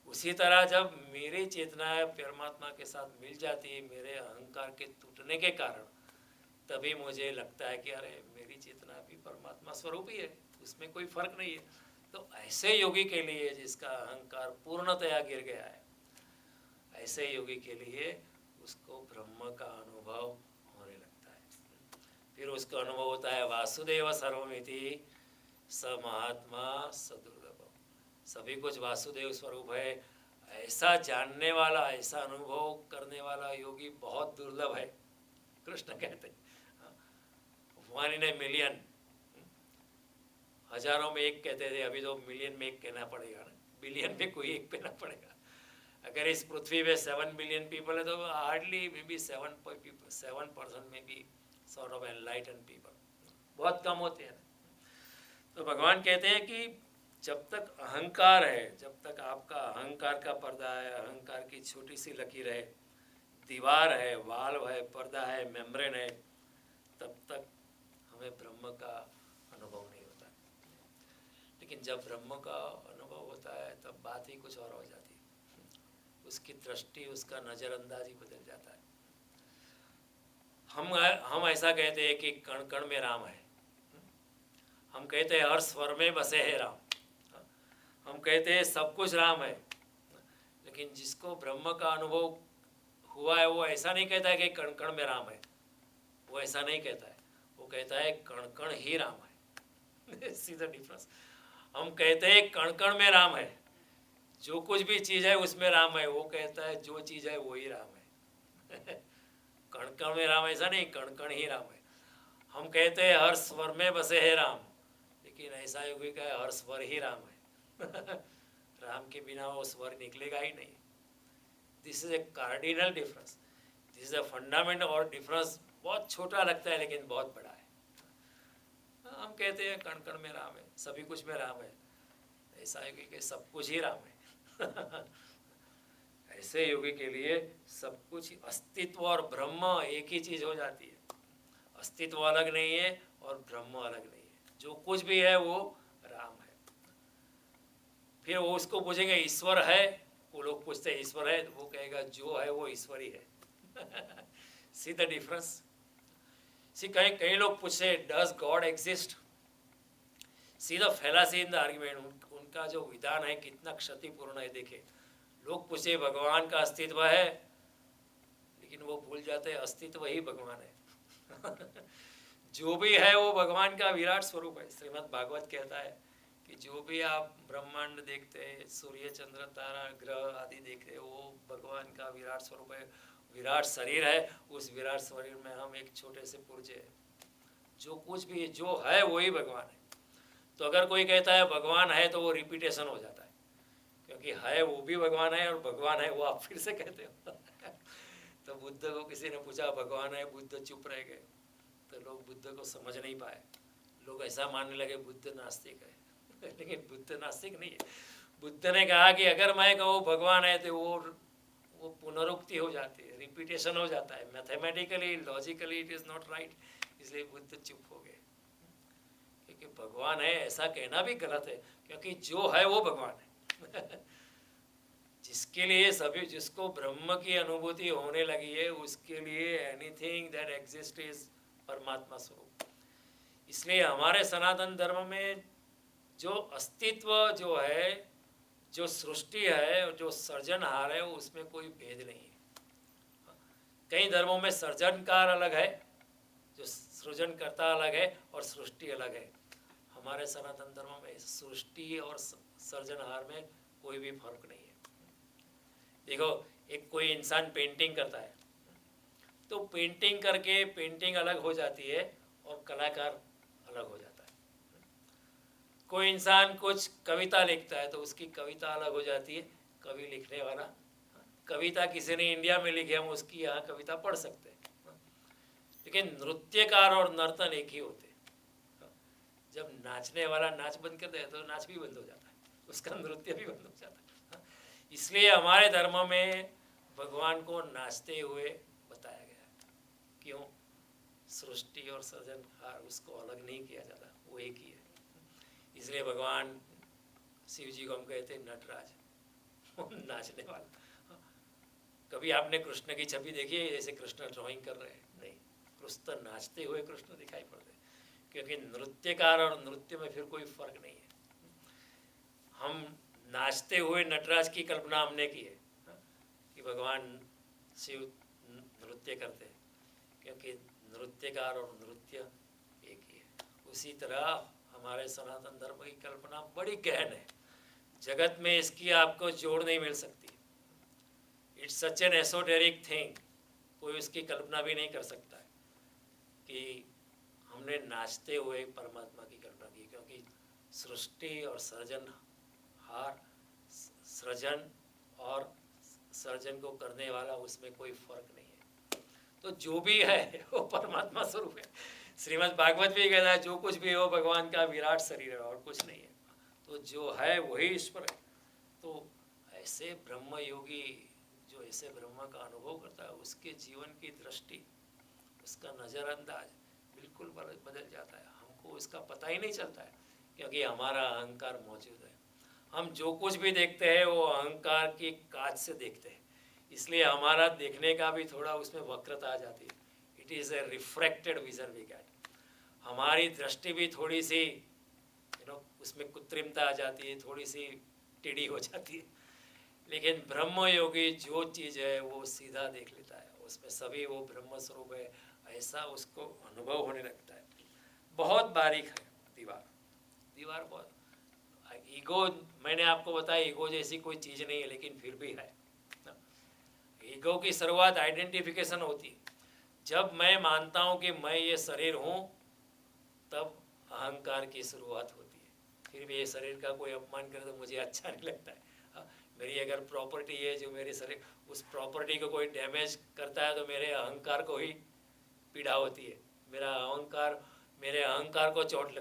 उसी तरह जब मेरी चेतना परमात्मा के साथ मिल जाती है मेरे अहंकार के टूटने के कारण, तभी मुझे लगता है कि अरे मेरी चेतना भी परमात्मा स्वरूप ही है, उसमें कोई फर्क नहीं है। तो ऐसे योगी के लिए जिसका अहंकार पूर्णतया गिर गया है, ऐसे योगी के लिए उसको ब्रह्म का अनुभव होने लगता है। फिर उसका अनुभव होता है वासुदेव सर्वमिति स महात्मा सदुर्लभ। सभी कुछ वासुदेव स्वरूप है, ऐसा जानने वाला, ऐसा अनुभव करने वाला योगी बहुत दुर्लभ है। कृष्ण कहते हैं 1 in a million, हजारों में एक कहते थे, अभी तो मिलियन में एक कहना पड़ेगा ना, बिलियन में कोई एक कहना पड़ेगा। अगर इस पृथ्वी पे 7 बिलियन पीपल है तो हार्डली मे बी 7% में भी सॉर्ट ऑफ एनलाइटन पीपल, बहुत कम होते हैं। तो भगवान कहते हैं कि जब तक अहंकार है, जब तक आपका अहंकार का पर्दा है, अहंकार की छोटी सी लकीर है, दीवार है, वाल्व है, पर्दा है, मेम्ब्रेन है, तब तक हमें ब्रह्म का अनुभव नहीं होता। लेकिन जब ब्रह्म का अनुभव होता है तब बात ही कुछ और हो जाती है। उसकी दृष्टि, उसका नज़रअंदाज ही बदल जाता है। हम ऐसा कहते हैं कि कण कण में राम है, हम कहते हैं हर स्वर में बसे है राम, हम कहते हैं सब कुछ राम है। लेकिन जिसको ब्रह्म का अनुभव हुआ है वो ऐसा नहीं कहता है कि कण कण में राम है, वो ऐसा नहीं कहता है, वो कहता है कण कण ही राम है। See the difference. हम कहते हैं कण कण में राम है, जो कुछ भी चीज़ है उसमें राम है, वो कहता है जो चीज़ है वही राम है। कण कण में राम ऐसा नहीं, कण कण ही राम है। हम कहते हैं हर स्वर में बसे है राम, लेकिन ऐसा योगी का हर स्वर ही राम है। राम के बिना वो स्वर निकलेगा ही नहीं। This is a cardinal difference, this is a fundamental. और डिफरेंस बहुत छोटा लगता है लेकिन बहुत बड़ा है। हम कहते हैं कण कण में राम है, सभी कुछ में राम है, ऐसा योगी के सब कुछ ही राम है। ऐसे योगी के लिए सब कुछ, अस्तित्व और ब्रह्म एक ही चीज हो जाती है। अस्तित्व अलग नहीं है और ब्रह्म अलग नहीं है, जो कुछ भी है वो राम है। फिर वो उसको पूछेंगे ईश्वर है, वो लोग पूछते हैं ईश्वर है, वो कहेगा जो है वो ईश्वर ही है। See the difference. सी कई लोग पूछते does God exist. See the fallacy in the argument. उनका जो विधान है कितना क्षतिपूर्ण है। देखे, लोग पूछे भगवान का अस्तित्व है, लेकिन वो भूल जाते हैं अस्तित्व ही भगवान है। जो भी है वो भगवान का विराट स्वरूप है। श्रीमद् भागवत कहता है कि जो भी आप ब्रह्मांड देखते हैं, सूर्य चंद्र तारा ग्रह आदि देखते हैं, वो भगवान का विराट स्वरूप है, विराट शरीर है। उस विराट शरीर में हम एक छोटे से पुर्जे हैं। जो कुछ भी जो है वही भगवान है। तो अगर कोई कहता है भगवान है तो वो रिपीटेशन हो जाता है, क्योंकि है वो भी भगवान है और भगवान है वो आप फिर से कहते हो। तो बुद्ध को किसी ने पूछा भगवान है, बुद्ध चुप रह गए। तो लोग बुद्ध को समझ नहीं पाए, लोग ऐसा मानने लगे बुद्ध नास्तिक है। लेकिन बुद्ध नास्तिक नहीं है। बुद्ध ने कहा कि अगर मैं कहूँ भगवान है तो वो पुनरुक्ति हो जाती है, रिपीटेशन हो जाता है, mathematically logically it is not right. इसलिए बुद्ध चुप हो गए, क्योंकि भगवान है ऐसा कहना भी गलत है, क्योंकि जो है वो भगवान है। जिसके लिए सभी, जिसको ब्रह्म की अनुभूति होने लगी है, उसके लिए एनीथिंग दैट एग्जिस्ट इज परमात्मा स्वरूप। इसलिए हमारे सनातन धर्म में जो अस्तित्व जो है, जो सृष्टि है, जो सृजनहार है, उसमें कोई भेद नहीं है। कई धर्मों में सृजनकार अलग है, जो सृजनकर्ता अलग है, और सृष्टि अलग है। हमारे सनातन धर्म में सृष्टि और सृजनहार में कोई भी फर्क नहीं है। देखो, एक कोई इंसान पेंटिंग करता है तो पेंटिंग करके पेंटिंग अलग हो जाती है और कलाकार अलग हो जाता है। कोई इंसान कुछ कविता लिखता है तो उसकी कविता अलग हो जाती है, कवि लिखने वाला। कविता किसी ने इंडिया में लिखी, हम उसकी यहाँ कविता पढ़ सकते हैं, लेकिन नृत्यकार और नर्तन एक ही होते हैं। जब नाचने वाला नाच बंद कर दे तो नाच भी बंद हो जाता है, उसका नृत्य भी बंद हो जाता है। इसलिए हमारे धर्म में भगवान को नाचते हुए बताया गया है। क्यों? सृष्टि और सृजनहार उसको अलग नहीं किया जाता, वो एक ही है। इसलिए भगवान शिव जी को हम कहते हैं नटराज, नाचने वाला। कभी आपने कृष्ण की छवि देखी है जैसे कृष्ण ड्राइंग कर रहे हैं? नहीं, कृष्ण तो नाचते हुए कृष्ण दिखाई पड़ते हैं, क्योंकि नृत्यकार और नृत्य में फिर कोई फर्क नहीं है। हम नाचते हुए नटराज की कल्पना हमने की है कि भगवान शिव नृत्य करते हैं, क्योंकि नृत्यकार और नृत्य एक ही है। उसी तरह हमारे सनातन धर्म की कल्पना बड़ी गहन है, जगत में इसकी आपको जोड़ नहीं मिल सकती। It's such an esoteric thing, कोई उसकी कल्पना भी नहीं कर सकता है कि हमने नाचते हुए परमात्मा की कल्पना की, क्योंकि सृष्टि और सृजन और सर्जन को करने वाला, उसमें कोई फर्क नहीं है। तो जो भी है वो परमात्मा स्वरूप है। श्रीमद् भागवत भी कहता है जो कुछ भी हो भगवान का विराट शरीर है और कुछ नहीं है। तो जो है वही ईश्वर है। तो ऐसे ब्रह्म योगी जो ऐसे ब्रह्म का अनुभव करता है, उसके जीवन की दृष्टि, उसका नज़रअंदाज बिल्कुल बदल जाता है। हमको इसका पता ही नहीं चलता है, क्योंकि हमारा अहंकार मौजूद है। हम जो कुछ भी देखते हैं वो अहंकार की कांच से देखते हैं, इसलिए हमारा देखने का भी थोड़ा उसमें वक्रता आ जाती है। It is a refracted vision we get. हमारी दृष्टि भी थोड़ी सी उसमें कृत्रिमता आ जाती है, थोड़ी सी टेढ़ी हो जाती है। लेकिन ब्रह्म योगी जो चीज़ है वो सीधा देख लेता है, उसमें सभी वो ब्रह्म स्वरूप है, ऐसा उसको अनुभव होने लगता है। बहुत बारीक है दीवार बहुत। ईगो, मैंने आपको बताया ईगो जैसी कोई चीज़ नहीं है, लेकिन फिर भी है। ईगो की शुरुआत आइडेंटिफिकेशन होती है। जब मैं मानता हूँ कि मैं ये शरीर हूँ, तब अहंकार की शुरुआत होती है। फिर भी ये शरीर का कोई अपमान करे तो मुझे अच्छा नहीं लगता है। मेरी अगर प्रॉपर्टी है, जो मेरे शरीर, उस प्रॉपर्टी को कोई डैमेज करता है तो मेरे अहंकार को ही पीड़ा होती है, मेरे अहंकार को चोट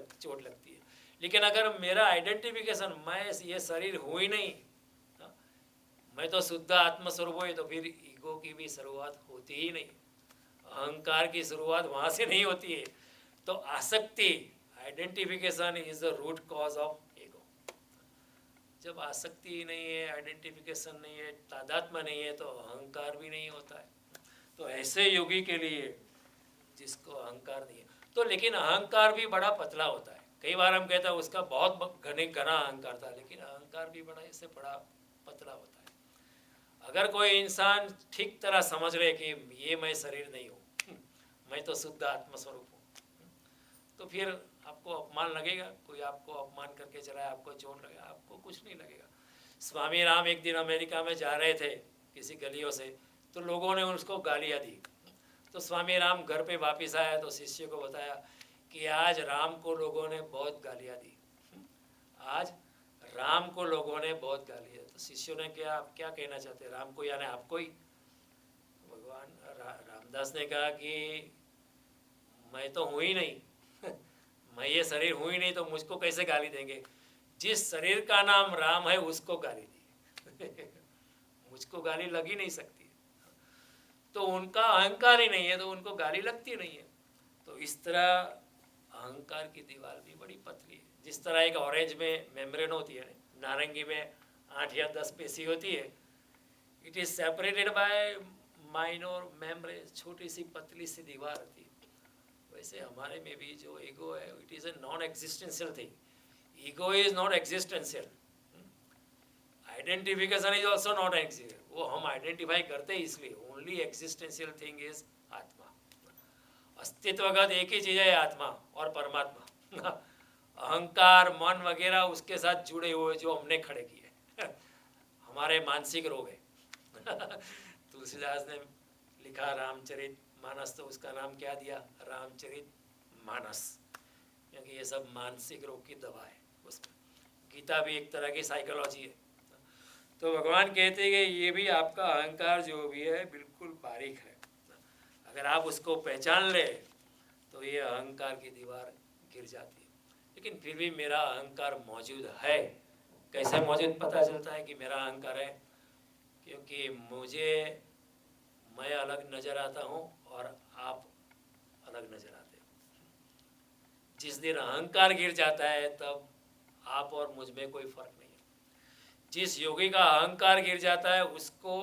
लगती है। लेकिन अगर मेरा आइडेंटिफिकेशन मैं ये शरीर हूँ ही नहीं, मैं तो शुद्ध आत्मस्वरूप हूँ, तो फिर ईगो की भी शुरुआत होती ही नहीं। अहंकार की शुरुआत वहाँ से नहीं होती है। तो आसक्ति, identification is the root cause of ego. जब आसक्ति ही नहीं है, आइडेंटिफिकेशन नहीं है, तादात्म्य नहीं है, तो अहंकार भी नहीं होता है। तो ऐसे योगी के लिए जिसको अहंकार नहीं है, तो लेकिन अहंकार भी बड़ा पतला होता है। कई बार हम कहते हैं उसका बहुत घना अहंकार था, लेकिन अहंकार भी बड़ा इससे बड़ा पतला होता है। अगर कोई इंसान ठीक तरह समझ ले कि ये मैं शरीर नहीं हूँ, मैं तो शुद्ध आत्मस्वरूप हूँ, तो फिर आपको अपमान लगेगा। कोई आपको अपमान करके चला है, आपको चोट लगेगा, आपको कुछ नहीं लगेगा। स्वामी राम एक दिन अमेरिका में जा रहे थे किसी गलियों से, तो लोगों ने उसको गालियाँ दी। तो स्वामी राम घर पे वापस आया तो शिष्य को बताया कि आज राम को लोगों ने बहुत गालियाँ दी, आज राम को लोगों ने बहुत गालियाँ। तो शिष्यों ने क्या कहना चाहते, राम को यानी आपको ही? भगवान रामदास ने कहा कि मैं तो हूँ ही नहीं, मैं ये शरीर हूँ ही नहीं, तो मुझको कैसे गाली देंगे? जिस शरीर का नाम राम है उसको गाली दी मुझको गाली लग ही नहीं सकती, तो उनका अहंकार ही नहीं है तो उनको गाली लगती नहीं है। तो इस तरह अहंकार की दीवार भी बड़ी पतली है। जिस तरह एक ऑरेंज में मेम्ब्रेन होती है, नारंगी में 8 या 10 पेशी होती है, it is separated by minor membrane, छोटी सी पतली सी दीवार होती है। वैसे हमारे में भी जो ईगो है, it is a non existential thing. Ego is not existential, identification is also not existential. वो हम आइडेंटिफाई करते हैं इसलिए, ओनली एग्जिस्टेंशियल थिंग इज आत्मा। अस्तित्वगत एक ही चीज़ है, आत्मा और परमात्मा। अहंकार मन वगैरह उसके साथ जुड़े हुए जो हमने खड़े किए हमारे मानसिक रोग है तुलसीदास ने लिखा रामचरित मानस, तो उसका नाम क्या दिया, रामचरित मानस, क्योंकि ये सब मानसिक रोग की दवा है उसमें। गीता भी एक तरह की साइकोलॉजी है। तो भगवान कहते हैं कि ये भी आपका अहंकार जो भी है बिल्कुल बारीक है, अगर आप उसको पहचान ले तो ये अहंकार की दीवार गिर जाती है। लेकिन फिर भी मेरा अहंकार मौजूद है। कैसे मौजूद पता चलता है कि मेरा अहंकार है? क्योंकि मैं अलग नज़र आता हूँ और आप अलग नज़र आते हो। जिस दिन अहंकार गिर जाता है तब आप और मुझ में कोई फर्क नहीं है। जिस योगी का अहंकार गिर जाता है उसको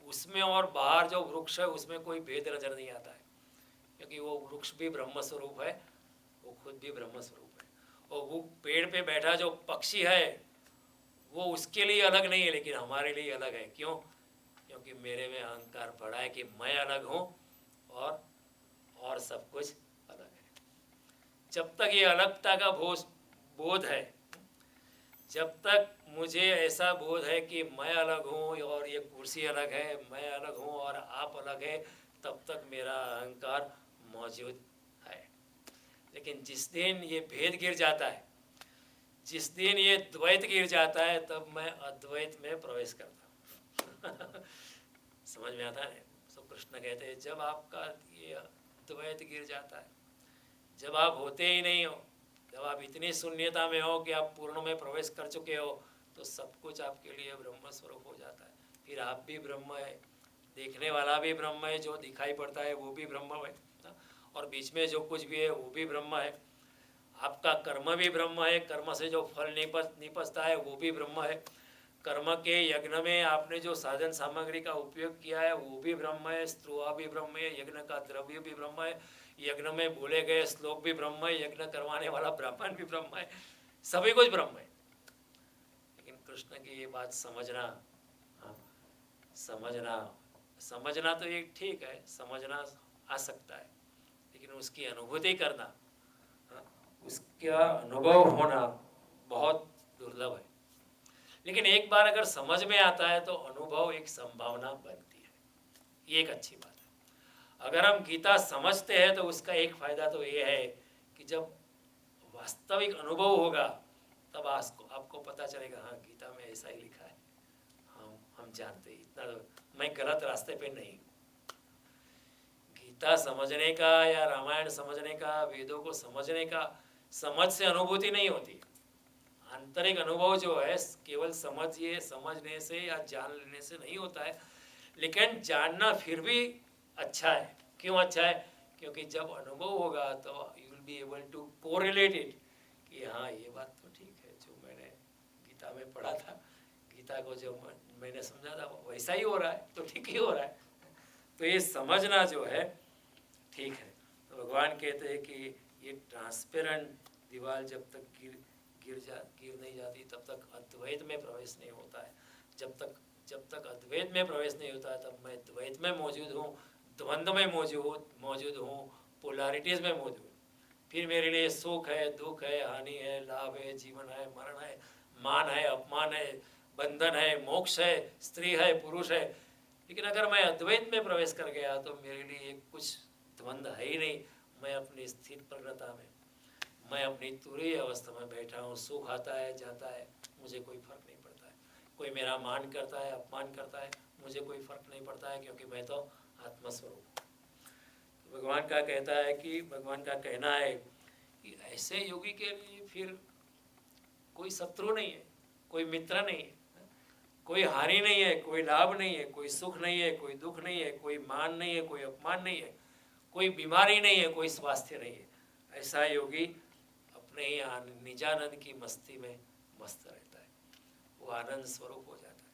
उसमें और बाहर जो वृक्ष है उसमें कोई भेद नजर नहीं आता है, क्योंकि वो वृक्ष भी ब्रह्म स्वरूप है, वो खुद भी ब्रह्म स्वरूप है। और वो पेड़ पे बैठा जो पक्षी है वो उसके लिए अलग नहीं है, लेकिन हमारे लिए अलग है। क्यों? क्योंकि मेरे में अहंकार बढ़ा है कि मैं अलग हूँ और सब कुछ अलग है। जब तक ये अलगता का बोध है, जब तक मुझे ऐसा बोध है कि मैं अलग हूँ और ये कुर्सी अलग है, मैं अलग हूँ और आप अलग है, तब तक मेरा अहंकार मौजूद है। लेकिन जिस दिन ये भेद गिर जाता है, जिस दिन ये द्वैत गिर जाता है, तब मैं अद्वैत में प्रवेश करता हूँ समझ में आता है? तो कृष्ण कहते हैं जब आपका ये द्वैत गिर जाता है, जब आप होते ही नहीं हो, जब आप इतनी शून्यता में हो कि आप पूर्ण में प्रवेश कर चुके हो, तो सब कुछ आपके लिए ब्रह्म स्वरूप हो जाता है। फिर आप भी ब्रह्म है, देखने वाला भी ब्रह्म है, जो दिखाई पड़ता है वो भी ब्रह्म है, और बीच में जो कुछ भी है वो भी ब्रह्म है। आपका कर्म भी ब्रह्म है, कर्म से जो फल निपजता है वो भी ब्रह्म है। कर्म के यज्ञ में आपने जो साधन सामग्री का उपयोग किया है वो भी ब्रह्म है, स्त्रुआ भी ब्रह्म है, यज्ञ का द्रव्य भी ब्रह्म है, यज्ञ में बोले गए श्लोक भी ब्रह्म है, यज्ञ करवाने वाला ब्राह्मण भी ब्रह्म है, सभी कुछ ब्रह्म है। लेकिन कृष्ण की ये बात समझना, समझना तो एक ठीक है, समझना आ सकता है, लेकिन उसकी अनुभूति करना, उसका अनुभव होना बहुत दुर्लभ है। लेकिन एक बार अगर समझ में आता है तो अनुभव एक संभावना बनती है, ये एक अच्छी बात है। अगर हम गीता समझते हैं तो उसका एक फायदा तो ये है कि जब वास्तविक अनुभव होगा तब आपको पता चलेगा, हाँ गीता में ऐसा ही लिखा है, हम जानते हैं, इतना तो मैं गलत रास्ते पे नहीं। गीता समझने का या रामायण समझने का, वेदों को समझने का, समझ से अनुभूति नहीं होती। आंतरिक अनुभव जो है केवल समझने से या जान लेने से नहीं होता है। लेकिन जानना फिर भी अच्छा है। क्यों अच्छा है? क्योंकि जब अनुभव होगा तो you will be able to correlate it कि हाँ ये बात तो ठीक है, जो मैंने गीता में पढ़ा था, गीता को जो मैंने समझा था वैसा ही हो रहा है, तो ठीक ही हो रहा है। तो ये समझना जो है ठीक है। तो भगवान कहते हैं कि ये ट्रांसपेरेंट दीवार जब तक गिर नहीं जाती तब तक अद्वैत में प्रवेश नहीं होता है। जब तक अद्वैत में प्रवेश नहीं होता तब मैं द्वैत में मौजूद हूँ, द्वंद्व में मौजूद हूँ, पोलैरिटीज़ में मौजूद हूँ। फिर मेरे लिए सुख है, दुख है, हानि है, लाभ है, जीवन है, मरण है, मान है, अपमान है, बंधन है, मोक्ष है, स्त्री है, पुरुष है। लेकिन अगर मैं अद्वैत में प्रवेश कर गया तो मेरे लिए कुछ द्वंद्व है ही नहीं। मैं अपनी स्थिर प्रज्ञता में, मैं अपनी तुरीय अवस्था में बैठा हूँ। सुख आता है, जाता है, मुझे कोई फर्क नहीं पड़ता है। कोई मेरा मान करता है, अपमान करता है, मुझे कोई फर्क नहीं पड़ता है, क्योंकि मैं तो आत्मस्वरूप। तो भगवान का कहना है कि ऐसे योगी के लिए फिर कोई शत्रु नहीं है, कोई मित्र नहीं है, कोई हानि नहीं है, कोई लाभ नहीं है, कोई सुख नहीं है, कोई दुख नहीं है, कोई मान नहीं है, कोई अपमान नहीं है, कोई बीमारी नहीं है, कोई स्वास्थ्य नहीं है। ऐसा योगी अपने ही निजानंद की मस्ती में मस्त रहता है, वो आनंद स्वरूप हो जाता है,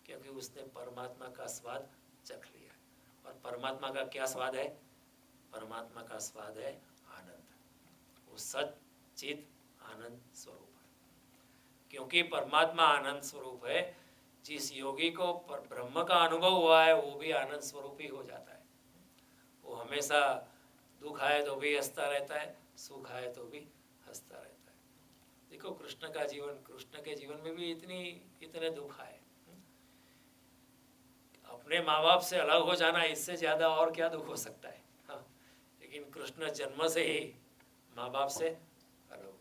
क्योंकि उसने परमात्मा का स्वाद चख लिया है। और परमात्मा का क्या स्वाद है? परमात्मा का स्वाद है आनंद, वो सच चित आनंद स्वरूप है। क्योंकि परमात्मा आनंद स्वरूप है, जिस योगी को ब्रह्म का अनुभव हुआ है वो भी आनंद स्वरूप ही हो जाता है। वो हमेशा दुख आए तो भी हंसता रहता है, सुख आए तो भी हंसता रहता है। देखो कृष्ण का जीवन, कृष्ण के जीवन में भी इतने दुख आए, अपने माँ बाप से अलग हो जाना, इससे ज़्यादा और क्या दुख हो सकता है। हाँ, लेकिन कृष्ण जन्म से ही माँ बाप से अलग हो गए।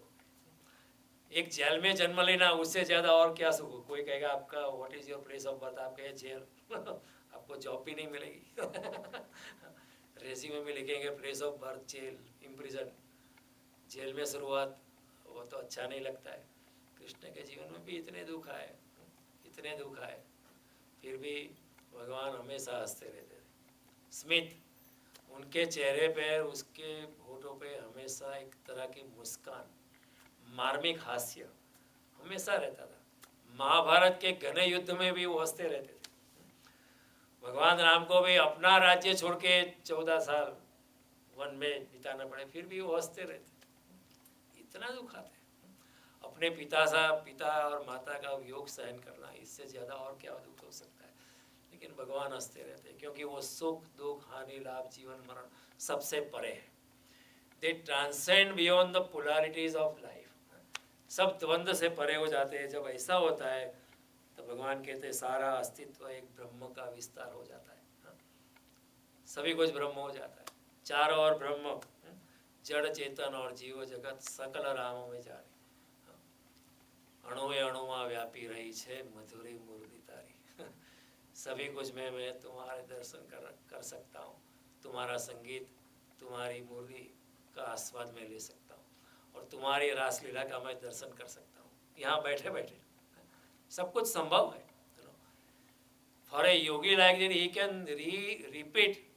एक जेल में जन्म लेना, उससे ज़्यादा और क्या सुख हो। कोई कहेगा आपका what is your place of birth, आप कहे जेल आपको जॉब भी नहीं मिलेगी रेज़्यूमे में लिखेंगे place of birth jail, imprison, jail में शुरुआत, वो तो अच्छा नहीं लगता है। कृष्ण के जीवन में भी इतने दुख आए, इतने दुख आए, फिर भी भगवान हमेशा हंसते रहते थे। स्मित, उनके चेहरे पे, उसके होठों पे हमेशा एक तरह की मुस्कान, मार्मिक हास्य हमेशा रहता था। महाभारत के घने युद्ध में भी वो हंसते रहते थे। भगवान राम को भी अपना राज्य छोड़ के 14 साल वन में बिताना पड़े, फिर भी वो हंसते रहते। इतना दुख आता है, अपने पिता और माता का वियोग सहन करना, इससे ज़्यादा और क्या दुख हो सकता है। लेकिन भगवान हंसते रहते हैं, क्योंकि वो सुख दुख हानि लाभ जीवन मरण सबसे परे है। They transcend beyond the polarities of life, सब द्वंद्व से परे हो जाते हैं। जब ऐसा होता है तो भगवान कहते हैं सारा अस्तित्व एक ब्रह्म का विस्तार हो जाता है, सभी कुछ ब्रह्म हो जाता है। चारों ओर ब्रह्म, जड़ चेतन और जीव जगत सकल राम में जाने, अणुए अणुमा व्यापी रही छे मधुरी मुरली तारी सभी कुछ मैं तुम्हारे दर्शन कर सकता हूँ, तुम्हारा संगीत, तुम्हारी मुरली का आस्वाद में ले सकता हूँ, और तुम्हारी रासलीला का मैं दर्शन कर सकता हूँ यहाँ बैठे बैठे। सब कुछ संभव है। For a yogi like that he can repeat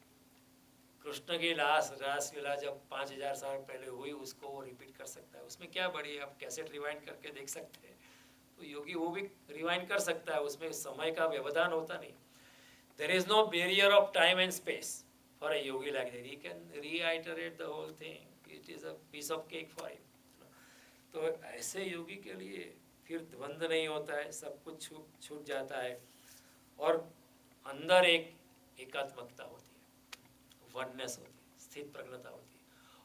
Krishna की रासलीला जब 5000 साल पहले हुई, उसको वो रिपीट कर सकता है। उसमें क्या बड़ी, आप कैसेट रिवाइंड करके देख सकते हैं, तो योगी वो भी रिवाइंड कर सकता है, उसमें समय का व्यवधान होता नहीं। There is no barrier of time and space for a yogi like that, he can reiterate the whole thing, it is a piece of cake for him. तो ऐसे योगी के लिए फिर द्वंद्व नहीं होता है, सब कुछ छूट जाता है, और अंदर एक एकात्मकता होती है, वननेस होती है, स्थित प्रज्ञता होती है।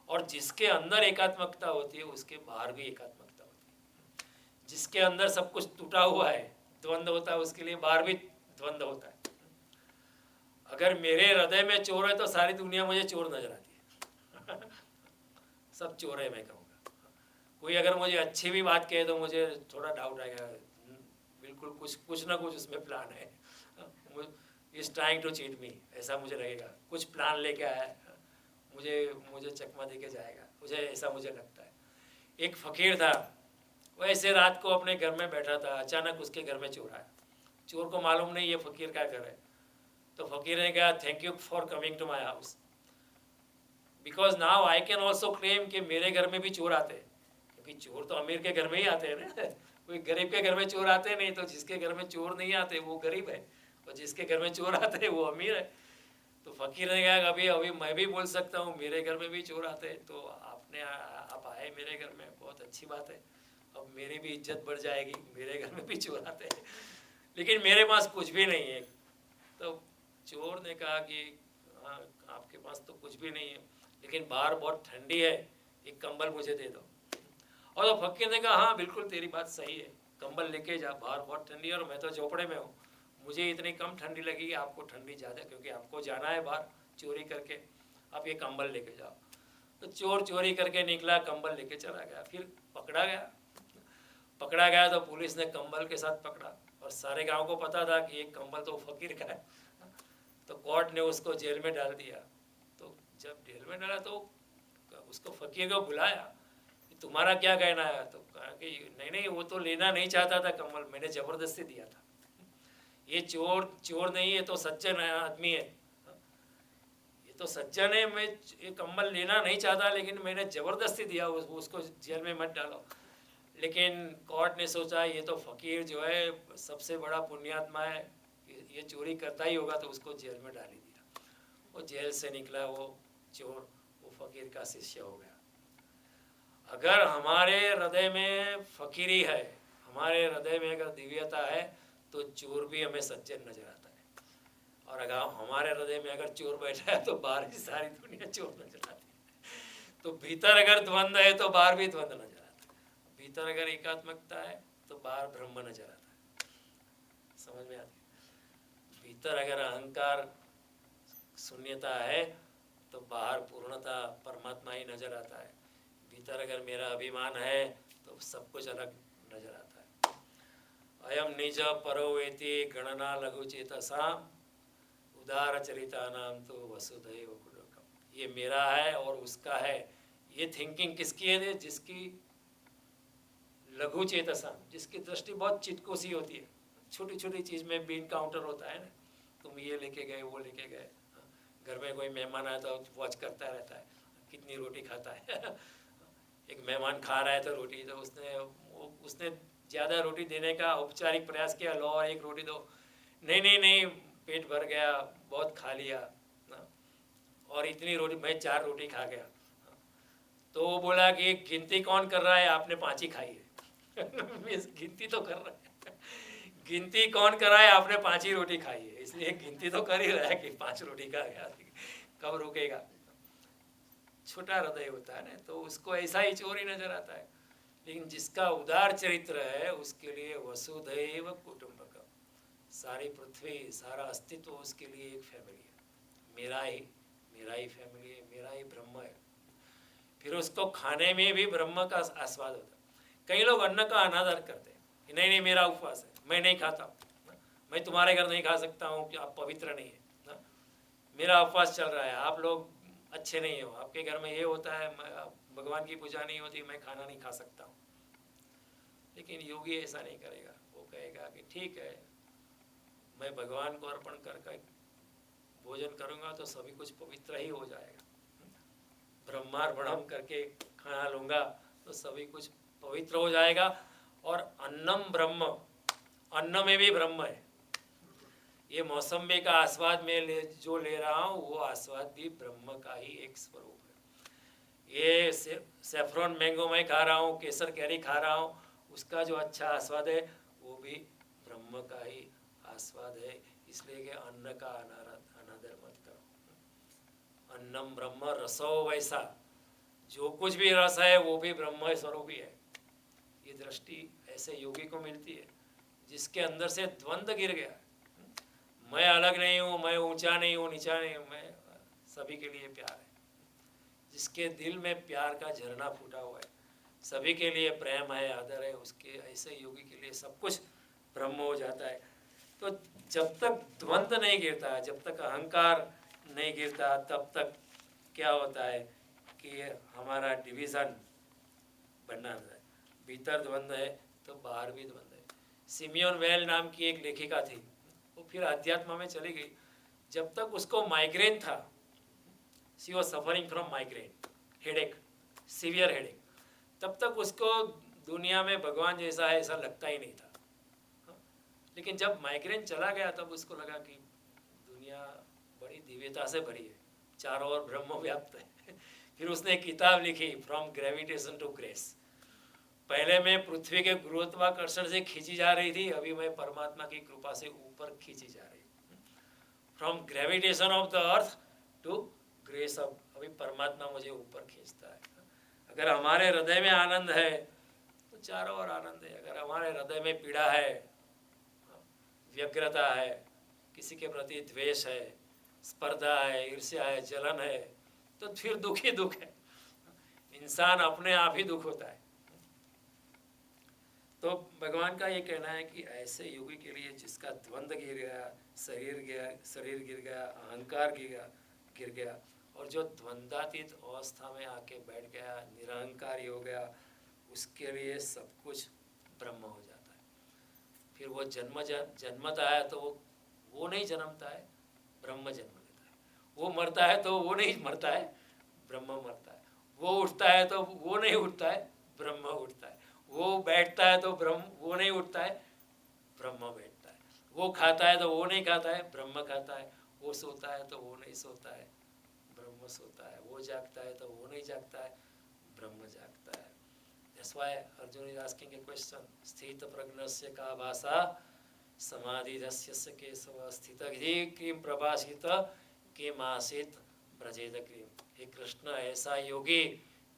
और जिसके अंदर एकात्मकता होती है उसके बाहर भी एकात्मकता होती है। जिसके अंदर सब कुछ टूटा हुआ है, द्वंद्व होता है, उसके लिए बाहर भी द्वंद्व होता है। अगर मेरे हृदय में चोर है तो सारी दुनिया मुझे चोर नजर आती है सब चोर है मैं कहूँगा। कोई अगर मुझे अच्छी भी बात कहे तो मुझे थोड़ा डाउट आएगा, बिल्कुल कुछ ना कुछ उसमें प्लान है, is trying to cheat me, ऐसा मुझे लगेगा। कुछ प्लान लेके आया है, मुझे चकमा दे के जाएगा, ऐसा मुझे लगता है। एक फकीर था, वो ऐसे रात को अपने घर में बैठा था, अचानक उसके घर में चोर आया। चोर को मालूम नहीं ये फकीर का घर है, तो फकीर ने कहा thank you for coming to my house, because now I can also claim कि मेरे घर में भी चोर आते हैं, क्योंकि चोर तो अमीर के घर में ही आते हैं ना कोई गरीब के घर में चोर आते नहीं, तो जिसके घर में चोर नहीं आते वो गरीब है, और जिसके घर में चोर आते हैं वो अमीर है। तो फकीर ने कहा अभी मैं भी बोल सकता हूँ मेरे घर में भी चोर आते हैं, तो आप आए मेरे घर में, बहुत अच्छी बात है, अब मेरी भी इज्जत बढ़ जाएगी, मेरे घर में भी चोर आते हैं, लेकिन मेरे पास कुछ भी नहीं है। तो चोर ने कहा कि हाँ आपके पास तो कुछ भी नहीं है, लेकिन बाहर बहुत ठंडी है, एक कंबल मुझे दे दो। और तो फकीर ने कहा हाँ बिल्कुल तेरी बात सही है, कंबल लेके जा, बाहर बहुत ठंडी है और मैं तो झोपड़े में हूँ, मुझे इतनी कम ठंडी लगेगी, आपको ठंडी ज़्यादा, क्योंकि आपको जाना है बाहर चोरी करके, आप ये कंबल लेके जाओ। तो चोर चोरी करके निकला, कंबल लेके चला गया, फिर पकड़ा गया तो पुलिस ने कंबल के साथ पकड़ा, और सारे गांव को पता था कि एक कंबल तो फकीर का है, तो कोर्ट ने उसको जेल में डाल दिया। तो जब जेल में डाला तो उसको फकीर को बुलाया, तुम्हारा क्या कहना है? तो कहा कि नहीं नहीं, वो तो लेना नहीं चाहता था कम्बल, मैंने ज़बरदस्ती दिया था। ये चोर चोर नहीं है तो सज्जन आदमी है, ये तो सज्जन है। मैं ये कम्बल लेना नहीं चाहता लेकिन मैंने ज़बरदस्ती दिया, उसको जेल में मत डालो। लेकिन कोर्ट ने सोचा ये तो फ़कीर जो है सबसे बड़ा पुण्यात्मा है, ये चोरी करता ही होगा, तो उसको जेल में डाल ही दिया। वो जेल से निकला वो चोर, वो फ़कीर का शिष्य हो गया। अगर हमारे हृदय में फ़कीरी है, हमारे हृदय में अगर दिव्यता है, तो चोर भी हमें सज्जन नजर आता है। और अगर हमारे हृदय में अगर चोर बैठा है तो बाहर की सारी दुनिया चोर नजर आती है। तो भीतर अगर द्वंद्व है तो बाहर भी द्वंद्व नजर आता है। भीतर अगर एकात्मकता है तो बाहर ब्रह्म नजर आता है। समझ में आती है? भीतर अगर अहंकार शून्यता है तो बाहर पूर्णता परमात्मा ही नजर आता है। भीतर अगर मेरा अभिमान है तो सब कुछ अलग नजर आता है। अयम निज परो वेति गणना लघु चेतसा उदार चरिता नाम तो वसुधैव कुटुम्बकम। ये मेरा है और उसका है, ये थिंकिंग किसकी है? जिसकी लघु चेतसा, जिसकी दृष्टि बहुत चिटकोसी होती है, छोटी छोटी चीज़ में भी इनकाउंटर होता है ना। तुम ये लेके गए, वो लेके गए, घर में कोई मेहमान आया तो वॉच करता रहता है कितनी रोटी खाता है। एक मेहमान खा रहा है तो रोटी, तो उसने ज़्यादा रोटी देने का औपचारिक प्रयास किया, लो और एक रोटी दो, नहीं नहीं नहीं, पेट भर गया, बहुत खा लिया ना, और इतनी रोटी, मैं 4 रोटी खा गया। तो वो बोला कि गिनती कौन कर रहा है? आपने 5 ही खाई है। गिनती तो कर रहा है, गिनती कौन कर रहा है? आपने 5 ही रोटी खाई है, इसलिए गिनती तो कर ही रहा है कि 5 रोटी खा गया, कब रुकेगा? छोटा हृदय होता है ना, तो उसको ऐसा ही चोरी नजर आता है। लेकिन जिसका उदार चरित्र है उसके लिए वसुधैव कुटुम्बकम, सारी पृथ्वी, सारा अस्तित्व उसके लिए एक फैमिली है। मेरा ही फैमिली है, मेरा ही ब्रह्म है। फिर उसको खाने में भी ब्रह्म का आस्वाद होता है। कई लोग अन्न का अनादर करते हैं कि नहीं नहीं मेरा उपवास है, मैं नहीं खाता, मैं तुम्हारे घर नहीं खा सकता हूँ कि आप पवित्र नहीं है ना? मेरा उपवास चल रहा है, आप लोग अच्छे नहीं हो, आपके घर में ये होता है, भगवान की पूजा नहीं होती, मैं खाना नहीं खा सकता हूँ। लेकिन योगी ऐसा नहीं करेगा, वो कहेगा कि ठीक है, मैं भगवान को अर्पण करके भोजन करूँगा तो सभी कुछ पवित्र ही हो जाएगा। ब्रह्मार्पणम करके खाना लूँगा तो सभी कुछ पवित्र हो जाएगा। और अन्नम ब्रह्म, अन्न में भी ब्रह्म है। ये मौसम्बी का आस्वाद में जो ले रहा हूँ वो आस्वाद भी ब्रह्म का ही एक स्वरूप है। ये सेफ्रॉन मैंगो मैं खा रहा हूँ, केसर कैरी खा रहा हूँ, उसका जो अच्छा आस्वाद है वो भी ब्रह्म का ही आस्वाद है। इसलिए कि अन्न का अनादर मत करो। अन्नम ब्रह्म रसो वैसा, जो कुछ भी रस है वो भी ब्रह्म स्वरूप ही है। ये दृष्टि ऐसे योगी को मिलती है जिसके अंदर से द्वंद्व गिर गया। मैं अलग नहीं हूँ, मैं ऊंचा नहीं हूँ, नीचा नहीं हूँ, मैं सभी के लिए प्यार है। जिसके दिल में प्यार का झरना फूटा हुआ है, सभी के लिए प्रेम है, आदर है, उसके ऐसे योगी के लिए सब कुछ ब्रह्म हो जाता है। तो जब तक द्वंद्व नहीं गिरता, जब तक अहंकार नहीं गिरता, तब तक क्या होता है कि हमारा डिवीज़न बनना है। भीतर द्वंद्व है तो बाहर भी द्वंद्व है। सिमियोन वेल नाम की एक लेखिका थी, वो फिर अध्यात्म में चली गई। जब तक उसको माइग्रेन था, she was suffering from migraine, headache, severe headache, तब तक उसको दुनिया में भगवान जैसा है ऐसा लगता ही नहीं था। लेकिन जब माइग्रेन चला गया तब उसको लगा कि दुनिया बड़ी दिव्यता से भरी है, चारों ओर ब्रह्म व्याप्त है। फिर उसने एक किताब लिखी, फ्रॉम ग्रेविटेशन टू ग्रेस। पहले मैं पृथ्वी के गुरुत्वाकर्षण से खींची जा रही थी, अभी मैं परमात्मा की कृपा से ऊपर खींची जा रही हूँ। From gravitation of the earth to grace of, अभी परमात्मा मुझे ऊपर खींचता है। अगर हमारे हृदय में आनंद है तो चारों ओर आनंद है। अगर हमारे हृदय में पीड़ा है, व्यग्रता है, किसी के प्रति द्वेष है, स्पर्धा है, ईर्ष्या है, जलन है, तो फिर दुख ही दुख है। इंसान अपने आप ही दुख होता है। तो भगवान का ये कहना है कि ऐसे योगी के लिए जिसका द्वंद्व गिर गया, शरीर गिर गया, अहंकार गिर गया, और जो द्वंद्वातीत अवस्था में आके बैठ गया, निरहंकारी हो गया, उसके लिए सब कुछ ब्रह्म हो जाता है। फिर वो जन्मता है तो वो नहीं जन्मता है, ब्रह्म जन्म लेता है। वो मरता है तो वो नहीं मरता है, ब्रह्म मरता है। वो उठता है तो वो नहीं उठता है, ब्रह्म उठता है। वो बैठता है तो ब्रह्म वो नहीं उठता है, ब्रह्म बैठता है। वो खाता है तो वो नहीं खाता है, ब्रह्म खाता है। वो सोता है तो वो नहीं सोता है, ब्रह्म सोता है। वो जागता है तो वो नहीं जागता है, ब्रह्म जागता है। That's why Arjuna is asking a question. स्थित प्रज्ञस्य का भाषा समाधिधस्य केशव स्थित किम प्रभाषित किम आसित ब्रजेद क्रीम। हे कृष्ण, ऐसा योगी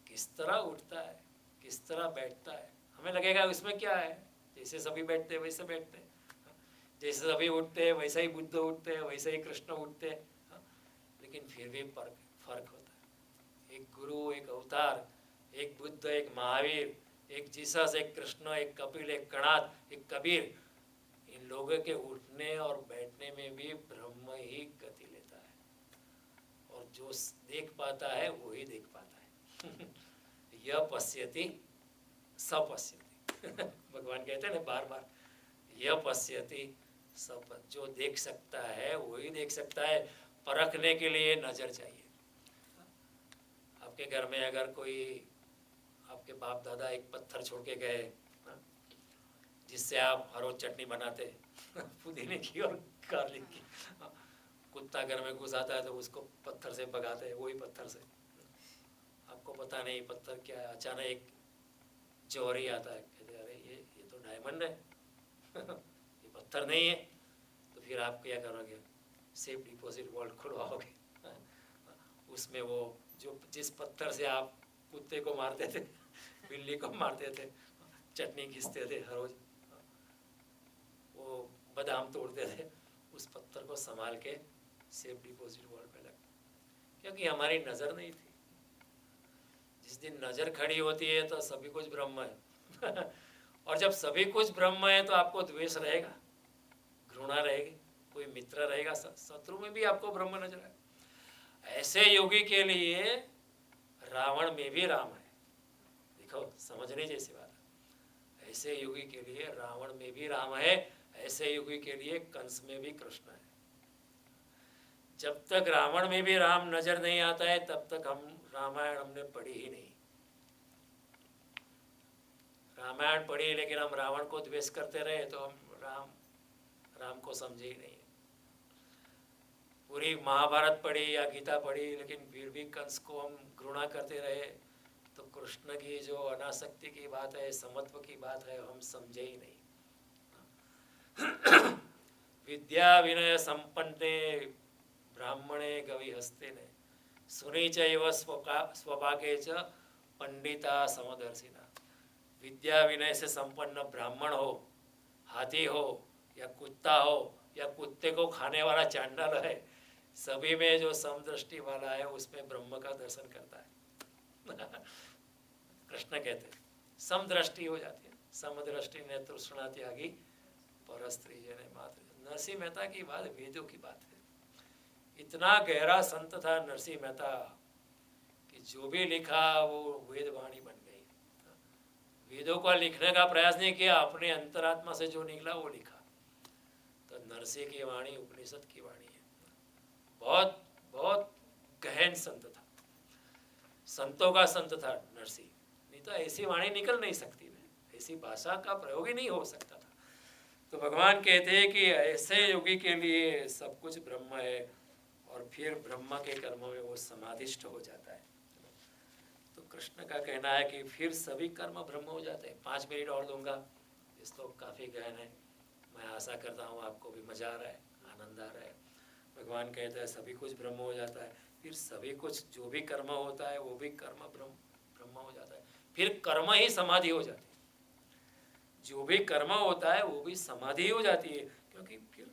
किस तरह उठता है, किस तरह बैठता है। हमें लगेगा उसमें क्या है, जैसे सभी बैठते हैं वैसे बैठते हैं, जैसे सभी उठते हैं वैसे ही बुद्ध उठते हैं, वैसे ही कृष्ण उठते हैं। लेकिन फिर भी फर्क होता है। एक गुरु, एक अवतार, एक बुद्ध, एक महावीर, एक जीसस, एक कृष्ण, एक कपिल, एक कणाद, एक कबीर, इन लोगों के उठने और बैठने में भी ब्रह्म ही गति लेता है। और जो देख पाता है वो ही देख पाता है। यह पश्यति स पश्यति। भगवान कहते हैं ना बार बार, यह पश्यति सब, जो देख सकता है वो ही देख सकता है। परखने के लिए नजर चाहिए। आपके घर में अगर कोई, आपके बाप दादा एक पत्थर छोड़ के गए जिससे आप हर रोज चटनी बनाते, पुदीने की और गार्लिक की, कुत्ता घर में घुस आता है तो उसको पत्थर से भगाते हैं, वही पत्थर से। आपको पता नहीं पत्थर क्या है, अचानक एक जौहरी आता है, कहते अरे ये तो डायमंड है। ये पत्थर नहीं है। तो फिर आप क्या करोगे, सेफ डिपॉजिट वॉल्ट खुलवाओगे। उसमें वो जिस पत्थर से आप कुत्ते को मारते थे, बिल्ली को मारते थे, चटनी घिसते थे हर रोज, वो बादाम तोड़ते थे, उस पत्थर को संभाल के सेफ डिपॉजिट वॉल्ट में लग, क्योंकि हमारी नज़र नहीं थी। जिस दिन नज़र खड़ी होती है तो सभी कुछ ब्रह्म है। और जब सभी कुछ ब्रह्म है तो आपको द्वेष रहेगा, घृणा रहेगी, कोई मित्र रहेगा, शत्रु में भी आपको ब्रह्म नजर आएगा। ऐसे योगी के लिए रावण में भी राम है। देखो, समझने जैसी बात है। ऐसे योगी के लिए रावण में भी राम है, ऐसे योगी के लिए कंस में भी कृष्ण है। जब तक रावण में भी राम नजर नहीं आता है तब तक हम रामायण हमने पढ़ी ही नहीं। रामायण पढ़ी लेकिन हम रावण को द्वेष करते रहे तो हम राम को समझे ही नहीं। पूरी महाभारत पढ़ी या गीता पढ़ी लेकिन फिर भी कंस को हम घृणा करते रहे तो कृष्ण की जो अनासक्ति की बात है, समत्व की बात है, हम समझे ही नहीं। विद्या विनय संपन्ने ब्राह्मणे गवि हस्ते ने सुनी चैव स्वभागे च पंडिता समदर्शिना। विद्या विनय से संपन्न ब्राह्मण हो, हाथी हो या कुत्ता हो या कुत्ते को खाने वाला चांडाल है, सभी में जो समदृष्टि वाला है उसमें ब्रह्म का दर्शन करता है। कृष्ण कहते हैं समदृष्टि हो जाती है। समदृष्टि नेत्र त्यागी परस्त्री जने मात्र। नरसिंह मेहता की बात वेदों की बात है। इतना गहरा संत था नरसिंह मेहता कि जो भी लिखा वो वेदवाणी बन गई। वेदों का लिखने का प्रयास नहीं किया, अपने अंतरात्मा से जो निकला वो लिखा। तो नरसिंह की वाणी उपनिषद की वाणी है। बहुत बहुत गहन संत था, संतों का संत था नरसिंह। नहीं तो ऐसी वाणी निकल नहीं सकती है, ऐसी भाषा का प्रयोग ही नहीं हो सकता था। तो भगवान कहते हैं कि ऐसे योगी के लिए सब कुछ ब्रह्म है और फिर ब्रह्म के कर्म में वो समाधिष्ट हो जाता है। तो कृष्ण का कहना है कि फिर सभी कर्म ब्रह्म हो जाते हैं। 5 मिनट और दूंगा, इस तो काफ़ी गहन है। मैं आशा करता हूँ आपको भी मज़ा आ रहा है, आनंद आ रहा है। भगवान कहता है सभी कुछ ब्रह्म हो जाता है, फिर सभी कुछ जो भी कर्म होता है वो भी कर्म ब्रह्म हो जाता है। फिर कर्म ही समाधि हो जाती है। जो भी कर्म होता है वो भी समाधि हो जाती है, क्योंकि फिर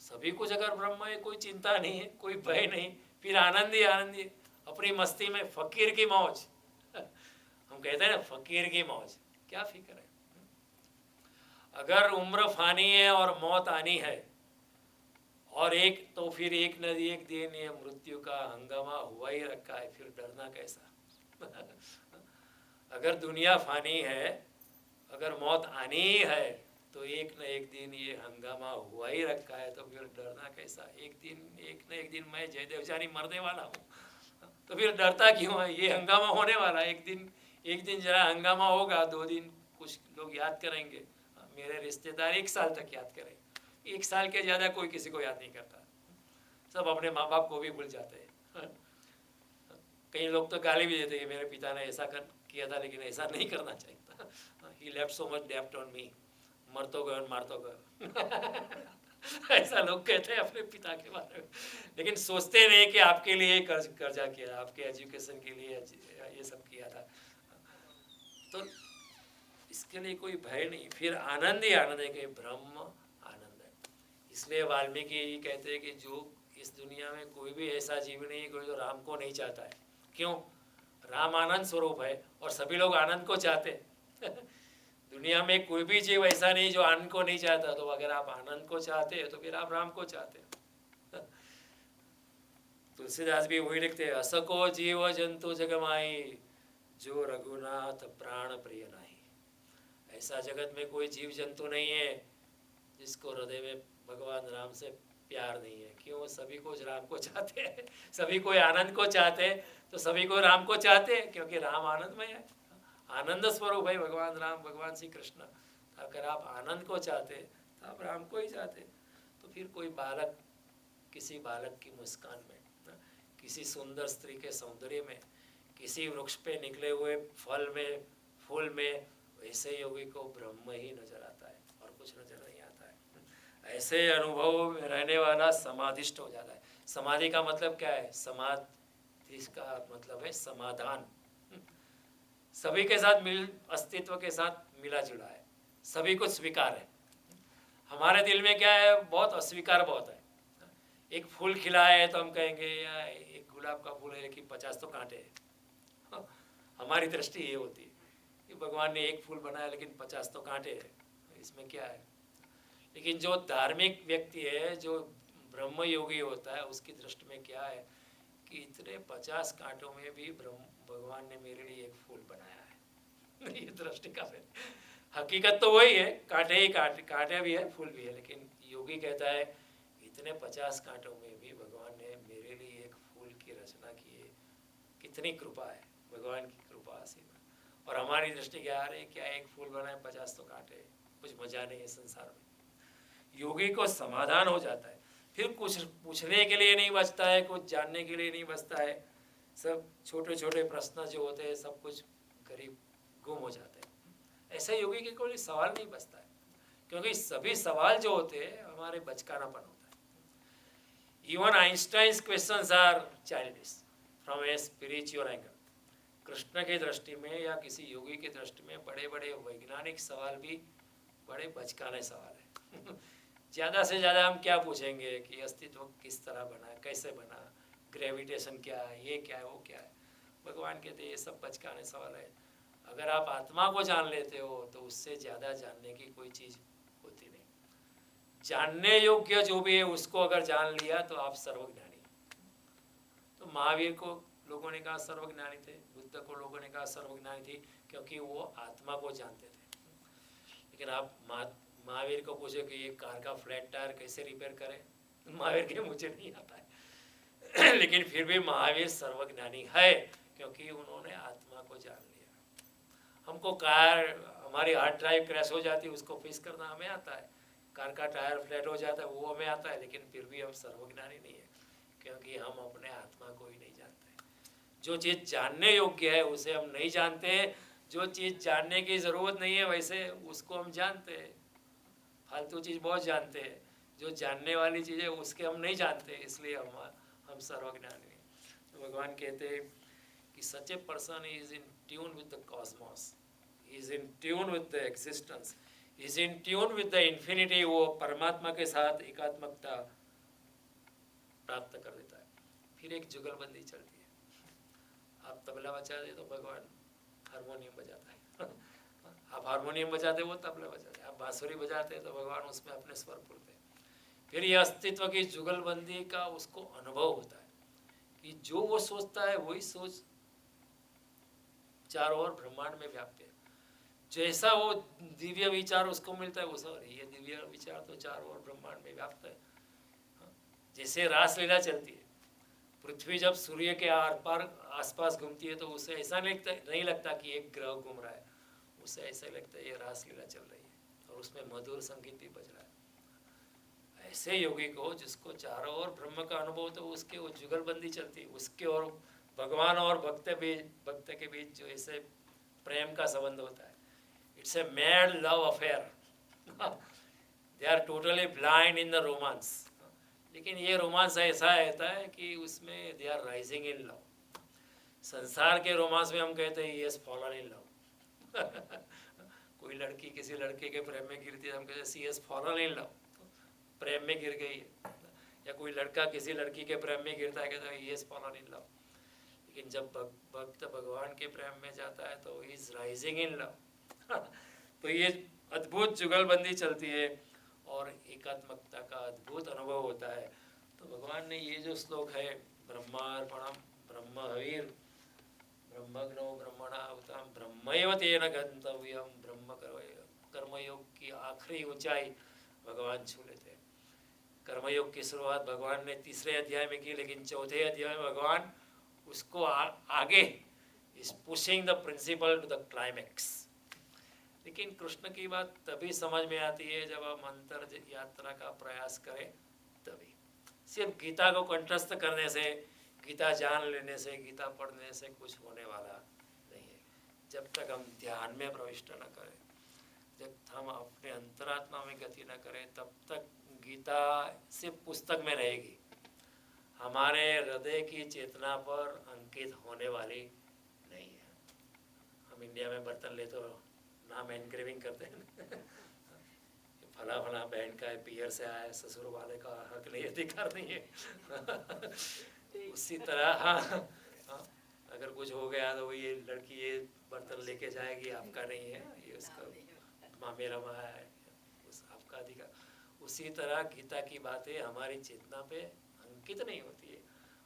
सभी कुछ अगर ब्रह्म है, कोई चिंता नहीं है, कोई भय नहीं, फिर आनंद ही आनंद है। अपनी मस्ती में फकीर की मौज। हम कहते हैं ना फकीर की मौज, क्या फिक्र है। अगर उम्र फानी है और मौत आनी है और एक तो फिर एक न एक दिन ये मृत्यु का हंगामा हुआ ही रखा है, फिर डरना कैसा। अगर दुनिया फानी है, अगर मौत आनी ही है, तो एक न एक दिन ये हंगामा हुआ ही रखा है, तो फिर डरना कैसा? एक न एक दिन मैं जयदेव जानी मरने वाला हूँ, तो फिर डरता क्यों है? ये हंगामा होने वाला है। एक दिन जरा हंगामा होगा, 2 दिन कुछ लोग याद करेंगे, मेरे रिश्तेदार 1 साल तक याद करेंगे। 1 साल के ज़्यादा कोई किसी को याद नहीं करता, सब अपने माँ बाप को भी भूल जाते हैं। कई लोग तो गाली भी देते हैं कि मेरे पिता ने ऐसा किया था, लेकिन ऐसा नहीं करना चाहिए था। ही लेफ्ट सो मच डेप्ट ऑन मी, मर तो गए मार तो गए। ऐसा लोग कहते हैं अपने पिता के बारे में, लेकिन सोचते नहीं कि आपके लिए कर्जा किया, आपके एजुकेशन के लिए ये सब किया था। तो इसके लिए कोई भय नहीं, फिर आनंद ही आनंद है कि ब्रह्म आनंद है। इसलिए वाल्मीकि कहते हैं कि जो इस दुनिया में कोई भी ऐसा जीव नहीं कोई जो राम को नहीं चाहता है। क्यों? राम आनंद स्वरूप है और सभी लोग आनंद को चाहते हैं। दुनिया में कोई भी जीव ऐसा नहीं जो आनंद को नहीं चाहता। तो अगर आप आनंद को चाहते हैं तो फिर आप राम को चाहते हैं। तुलसीदास भी वही लिखते हैं, असको जीव जंतु जगमाई, जो रघुनाथ प्राण प्रिय नहीं। ऐसा जगत में कोई जीव जंतु नहीं है जिसको हृदय में भगवान राम से प्यार नहीं है। क्यों? सभी को राम को चाहते हैं, सभी कोई आनंद को चाहते हैं, तो सभी को राम को चाहते हैं, क्योंकि राम आनंदमय है, आनंद स्वरूप है भगवान राम, भगवान श्री कृष्ण। अगर आप आनंद को चाहते तो आप राम को ही चाहते। तो फिर कोई बालक, किसी बालक की मुस्कान में, किसी सुंदर स्त्री के सौंदर्य में, किसी वृक्ष पे निकले हुए फल में, फूल में, वैसे योगी को ब्रह्म ही नजर आता है और कुछ नजर नहीं आता है। ऐसे अनुभव में रहने वाला समाधिष्ट हो जाता है। समाधि का मतलब क्या है? समाधि का मतलब है समाधान। सभी के साथ अस्तित्व के साथ मिला जुला है, सभी कुछ स्वीकार है। हमारे दिल में क्या है? बहुत अस्वीकार बहुत है। एक फूल खिला है तो हम कहेंगे या एक गुलाब का फूल है लेकिन 50 तो कांटे हैं। हमारी दृष्टि ये होती है कि भगवान ने एक फूल बनाया लेकिन 50 तो कांटे हैं, इसमें क्या है? लेकिन जो धार्मिक व्यक्ति है, जो ब्रह्म योगी होता है, उसकी दृष्टि में क्या है कि इतने 50 कांटों में भी भगवान ने मेरे लिए एक फूल बनाया है। ये दृष्टि का है। हकीकत तो वही है, कांटे ही कांटे भी है, फूल भी है, लेकिन योगी कहता है इतने 50 कांटों में भी भगवान ने मेरे लिए एक फूल की रचना की है। कितनी कृपा है, भगवान की कृपा असीम। और हमारी दृष्टि क्या आ रही है? क्या एक फूल बनाए 50 तो कांटे, कुछ मजा नहीं है संसार में। योगी को समाधान हो जाता है, फिर कुछ पूछने के लिए नहीं बचता है, कुछ जानने के लिए नहीं बचता है। सब छोटे छोटे प्रश्न जो होते हैं सब कुछ करीब गुम हो जाते हैं। ऐसे योगी के कोई सवाल नहीं बचता है, क्योंकि सभी सवाल जो होते हैं हमारे बचकानापन होता है। Even Einstein's questions are childish from a spiritual angle. Krishna की दृष्टि में या किसी योगी की दृष्टि में बड़े बड़े वैज्ञानिक सवाल भी बड़े बचकाने सवाल है। ज़्यादा से ज़्यादा हम क्या पूछेंगे कि अस्तित्व किस तरह बना, कैसे बना, ग्रेविटेशन क्या है, ये क्या है, वो क्या है। भगवान कहते ये सब बचकाने सवाल है। अगर आप आत्मा को जान लेते हो तो उससे ज़्यादा जानने की कोई चीज़ होती नहीं। जानने योग्य जो भी है उसको अगर जान लिया तो आप सर्वज्ञानी। तो महावीर को लोगों ने कहा सर्वज्ञानी थे, बुद्ध को लोगों ने कहा सर्वज्ञानी थी, क्योंकि वो आत्मा को जानते थे। लेकिन आप महावीर को पूछे कि ये कार का फ्लैट टायर कैसे रिपेयर करें, महावीर के मुझे नहीं आता है। लेकिन फिर भी महावीर सर्वज्ञानी है, क्योंकि उन्होंने आत्मा को जान लिया। हमको कार, हमारी हार्ड ड्राइव क्रैश हो जाती है, उसको फिक्स करना हमें आता है, कार का टायर फ्लैट हो जाता है वो हमें आता है, लेकिन फिर भी हम सर्वज्ञानी नहीं है, क्योंकि हम अपने आत्मा को ही नहीं जानते। जो चीज़ जानने योग्य है उसे हम नहीं जानते, जो चीज़ जानने की ज़रूरत नहीं है वैसे उसको हम जानते हैं। फालतू चीज़ बहुत जानते हैं, जो जानने वाली चीज़ है उसके हम नहीं जानते, इसलिए हम सर्वज्ञानी हैं। तो भगवान कहते हैं कि such a person is in tune with the cosmos, is in tune with the existence, is in tune with the infinity. वो परमात्मा के साथ एकात्मकता प्राप्त कर देता है। फिर एक जुगलबंदी चलती है। आप तबला बजाते तो भगवान हारमोनियम बजाता है। आप हारमोनियम बजाते वो तबला बजाते, आप बांसुरी बजाते तो भगवान उसमें अपने स्वर पुरते। फिर ये अस्तित्व की जुगलबंदी का उसको अनुभव होता है कि जो वो सोचता है वही सोच चारों ओर ब्रह्मांड में व्याप्त है। जैसा वो दिव्य विचार उसको मिलता है, वो सब ये दिव्य विचार तो चारों ओर ब्रह्मांड में व्याप्त है। जैसे रासलीला चलती है, पृथ्वी जब सूर्य के आर पार आसपास घूमती है तो उसे ऐसा नहीं लगता कि एक ग्रह घूम रहा है, उसे ऐसा लगता है ये रासलीला चल रही है और उसमें मधुर संगीत भी बज रहा है। ऐसे योगी को जिसको चारों ओर ब्रह्म का अनुभव, तो उसके वो जुगलबंदी चलती है, उसके और भगवान और भक्त के बीच जो ऐसे प्रेम का संबंध होता है, it's a mad love affair. They are totally blind in the romance. लेकिन ये रोमांस ऐसा रहता है कि उसमें they are rising in love. संसार के रोमांस में हम कहते हैं यस फॉलन इन लव। कोई लड़की किसी लड़के के प्रेम में गिरती है, हम कहते हैं she is fallen in love, प्रेम में गिर गई है। या कोई लड़का किसी लड़की के प्रेम में गिरता है, कहता है यस फॉलन इन लव। लेकिन जब भक्त भगवान के प्रेम में जाता है तो इज राइजिंग इन लव। तो ये अद्भुत जुगलबंदी चलती है और एकात्मकता का अद्भुत अनुभव होता है। तो भगवान ने ये जो श्लोक है, ब्रह्मार्पणम ब्रह्महविर ब्रह्मग्नो ब्रह्मणाहुतम ब्रह्मैव तेन गंतव्यम, ब्रह्म कर्मयोग की आखिरी ऊंचाई भगवान छू लेते हैं। कर्मयोग की शुरुआत भगवान ने 3 अध्याय में की, लेकिन 4थे अध्याय में भगवान उसको आगे is pushing the principle to the climax. लेकिन कृष्ण की बात तभी समझ में आती है जब हम अंतर यात्रा का प्रयास करें तभी। सिर्फ गीता को कंठस्थ करने से, गीता जान लेने से, गीता पढ़ने से कुछ होने वाला नहीं है। जब तक हम ध्यान में प्रविष्ट न करें, जब हम अपने अंतरात्मा में गति न करें, तब तक गीता सिर्फ पुस्तक में रहेगी, हमारे हृदय की चेतना पर अंकित होने वाली नहीं है। हम इंडिया में बर्तन ले तो नाम एनग्रेविंग करते हैं, फला फला बहन का है, पियर से आया है, ससुर वाले का हक नहीं, अधिकार नहीं है। उसी तरह हाँ, अगर कुछ हो गया तो ये लड़की ये बर्तन लेके जाएगी, आपका नहीं है, ये उसका माँ मेरा माँ है, उस आपका अधिकार। उसी तरह गीता की बातें हमारी चेतना पे अंकित नहीं होती है,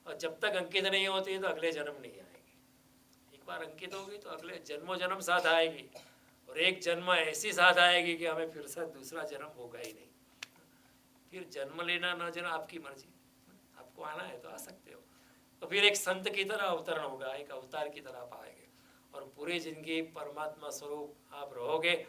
और जब तक अंकित नहीं होती है तो अगले जन्म नहीं आएगी। एक बार अंकित होगी तो अगले जन्मों जन्म साथ आएगी, और एक जन्म ऐसी साथ आएगी कि हमें फिर से दूसरा जन्म होगा ही नहीं। फिर जन्म लेना न लेना आपकी मर्जी, आपको आना है तो आ सकते हो। तो फिर एक संत की तरह अवतरण होगा, एक अवतार की तरह आप आएंगे, और पूरी जिंदगी परमात्मा स्वरूप आप रहोगे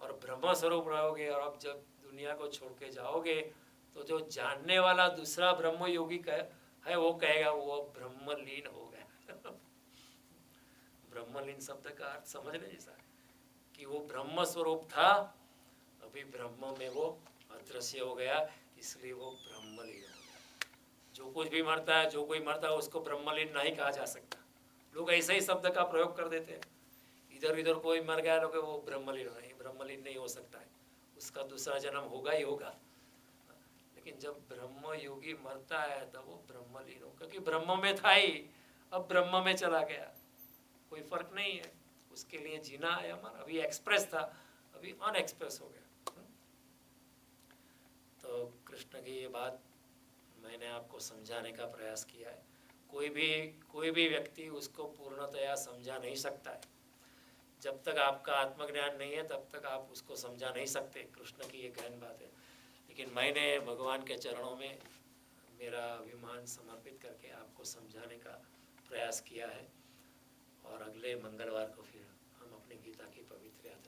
और ब्रह्म स्वरूप रहोगे। और अब जब दुनिया को छोड़ के जाओगे तो जो जानने वाला दूसरा ब्रह्म योगी है वो कहेगा वो ब्रह्मलीन हो गया। ब्रह्मलीन शब्द का अर्थ समझने जैसा है कि वो ब्रह्म स्वरूप था, अभी ब्रह्म में वो अदृश्य हो गया, इसलिए वो ब्रह्मलीन हो गया। जो कुछ भी मरता है, जो कोई मरता है, उसको ब्रह्मलीन नहीं कहा जा सकता। लोग ऐसे ही शब्द का प्रयोग कर देते हैं, इधर इधर कोई मर गया लोग वो ब्रह्मलीन नहीं, ब्रह्मलीन नहीं हो सकता है, उसका दूसरा जन्म होगा ही होगा। लेकिन जब ब्रह्म योगी मरता है तब वो ब्रह्मलीन हो, क्योंकि ब्रह्म में था ही, अब ब्रह्म में चला गया, कोई फर्क नहीं है। उसके लिए जीना है हमारा, अभी एक्सप्रेस था, अभी अनएक्सप्रेस हो गया। तो कृष्ण की ये बात मैंने आपको समझाने का प्रयास किया है। कोई भी व्यक्ति उसको पूर्णतया समझा नहीं सकता है। जब तक आपका आत्मज्ञान नहीं है तब तक आप उसको समझा नहीं सकते। कृष्ण की ये गहन बात है। लेकिन मैंने भगवान के चरणों में मेरा अभिमान समर्पित करके आपको समझाने का प्रयास किया है, और अगले मंगलवार को फिर हम अपनी गीता की पवित्र यात्रा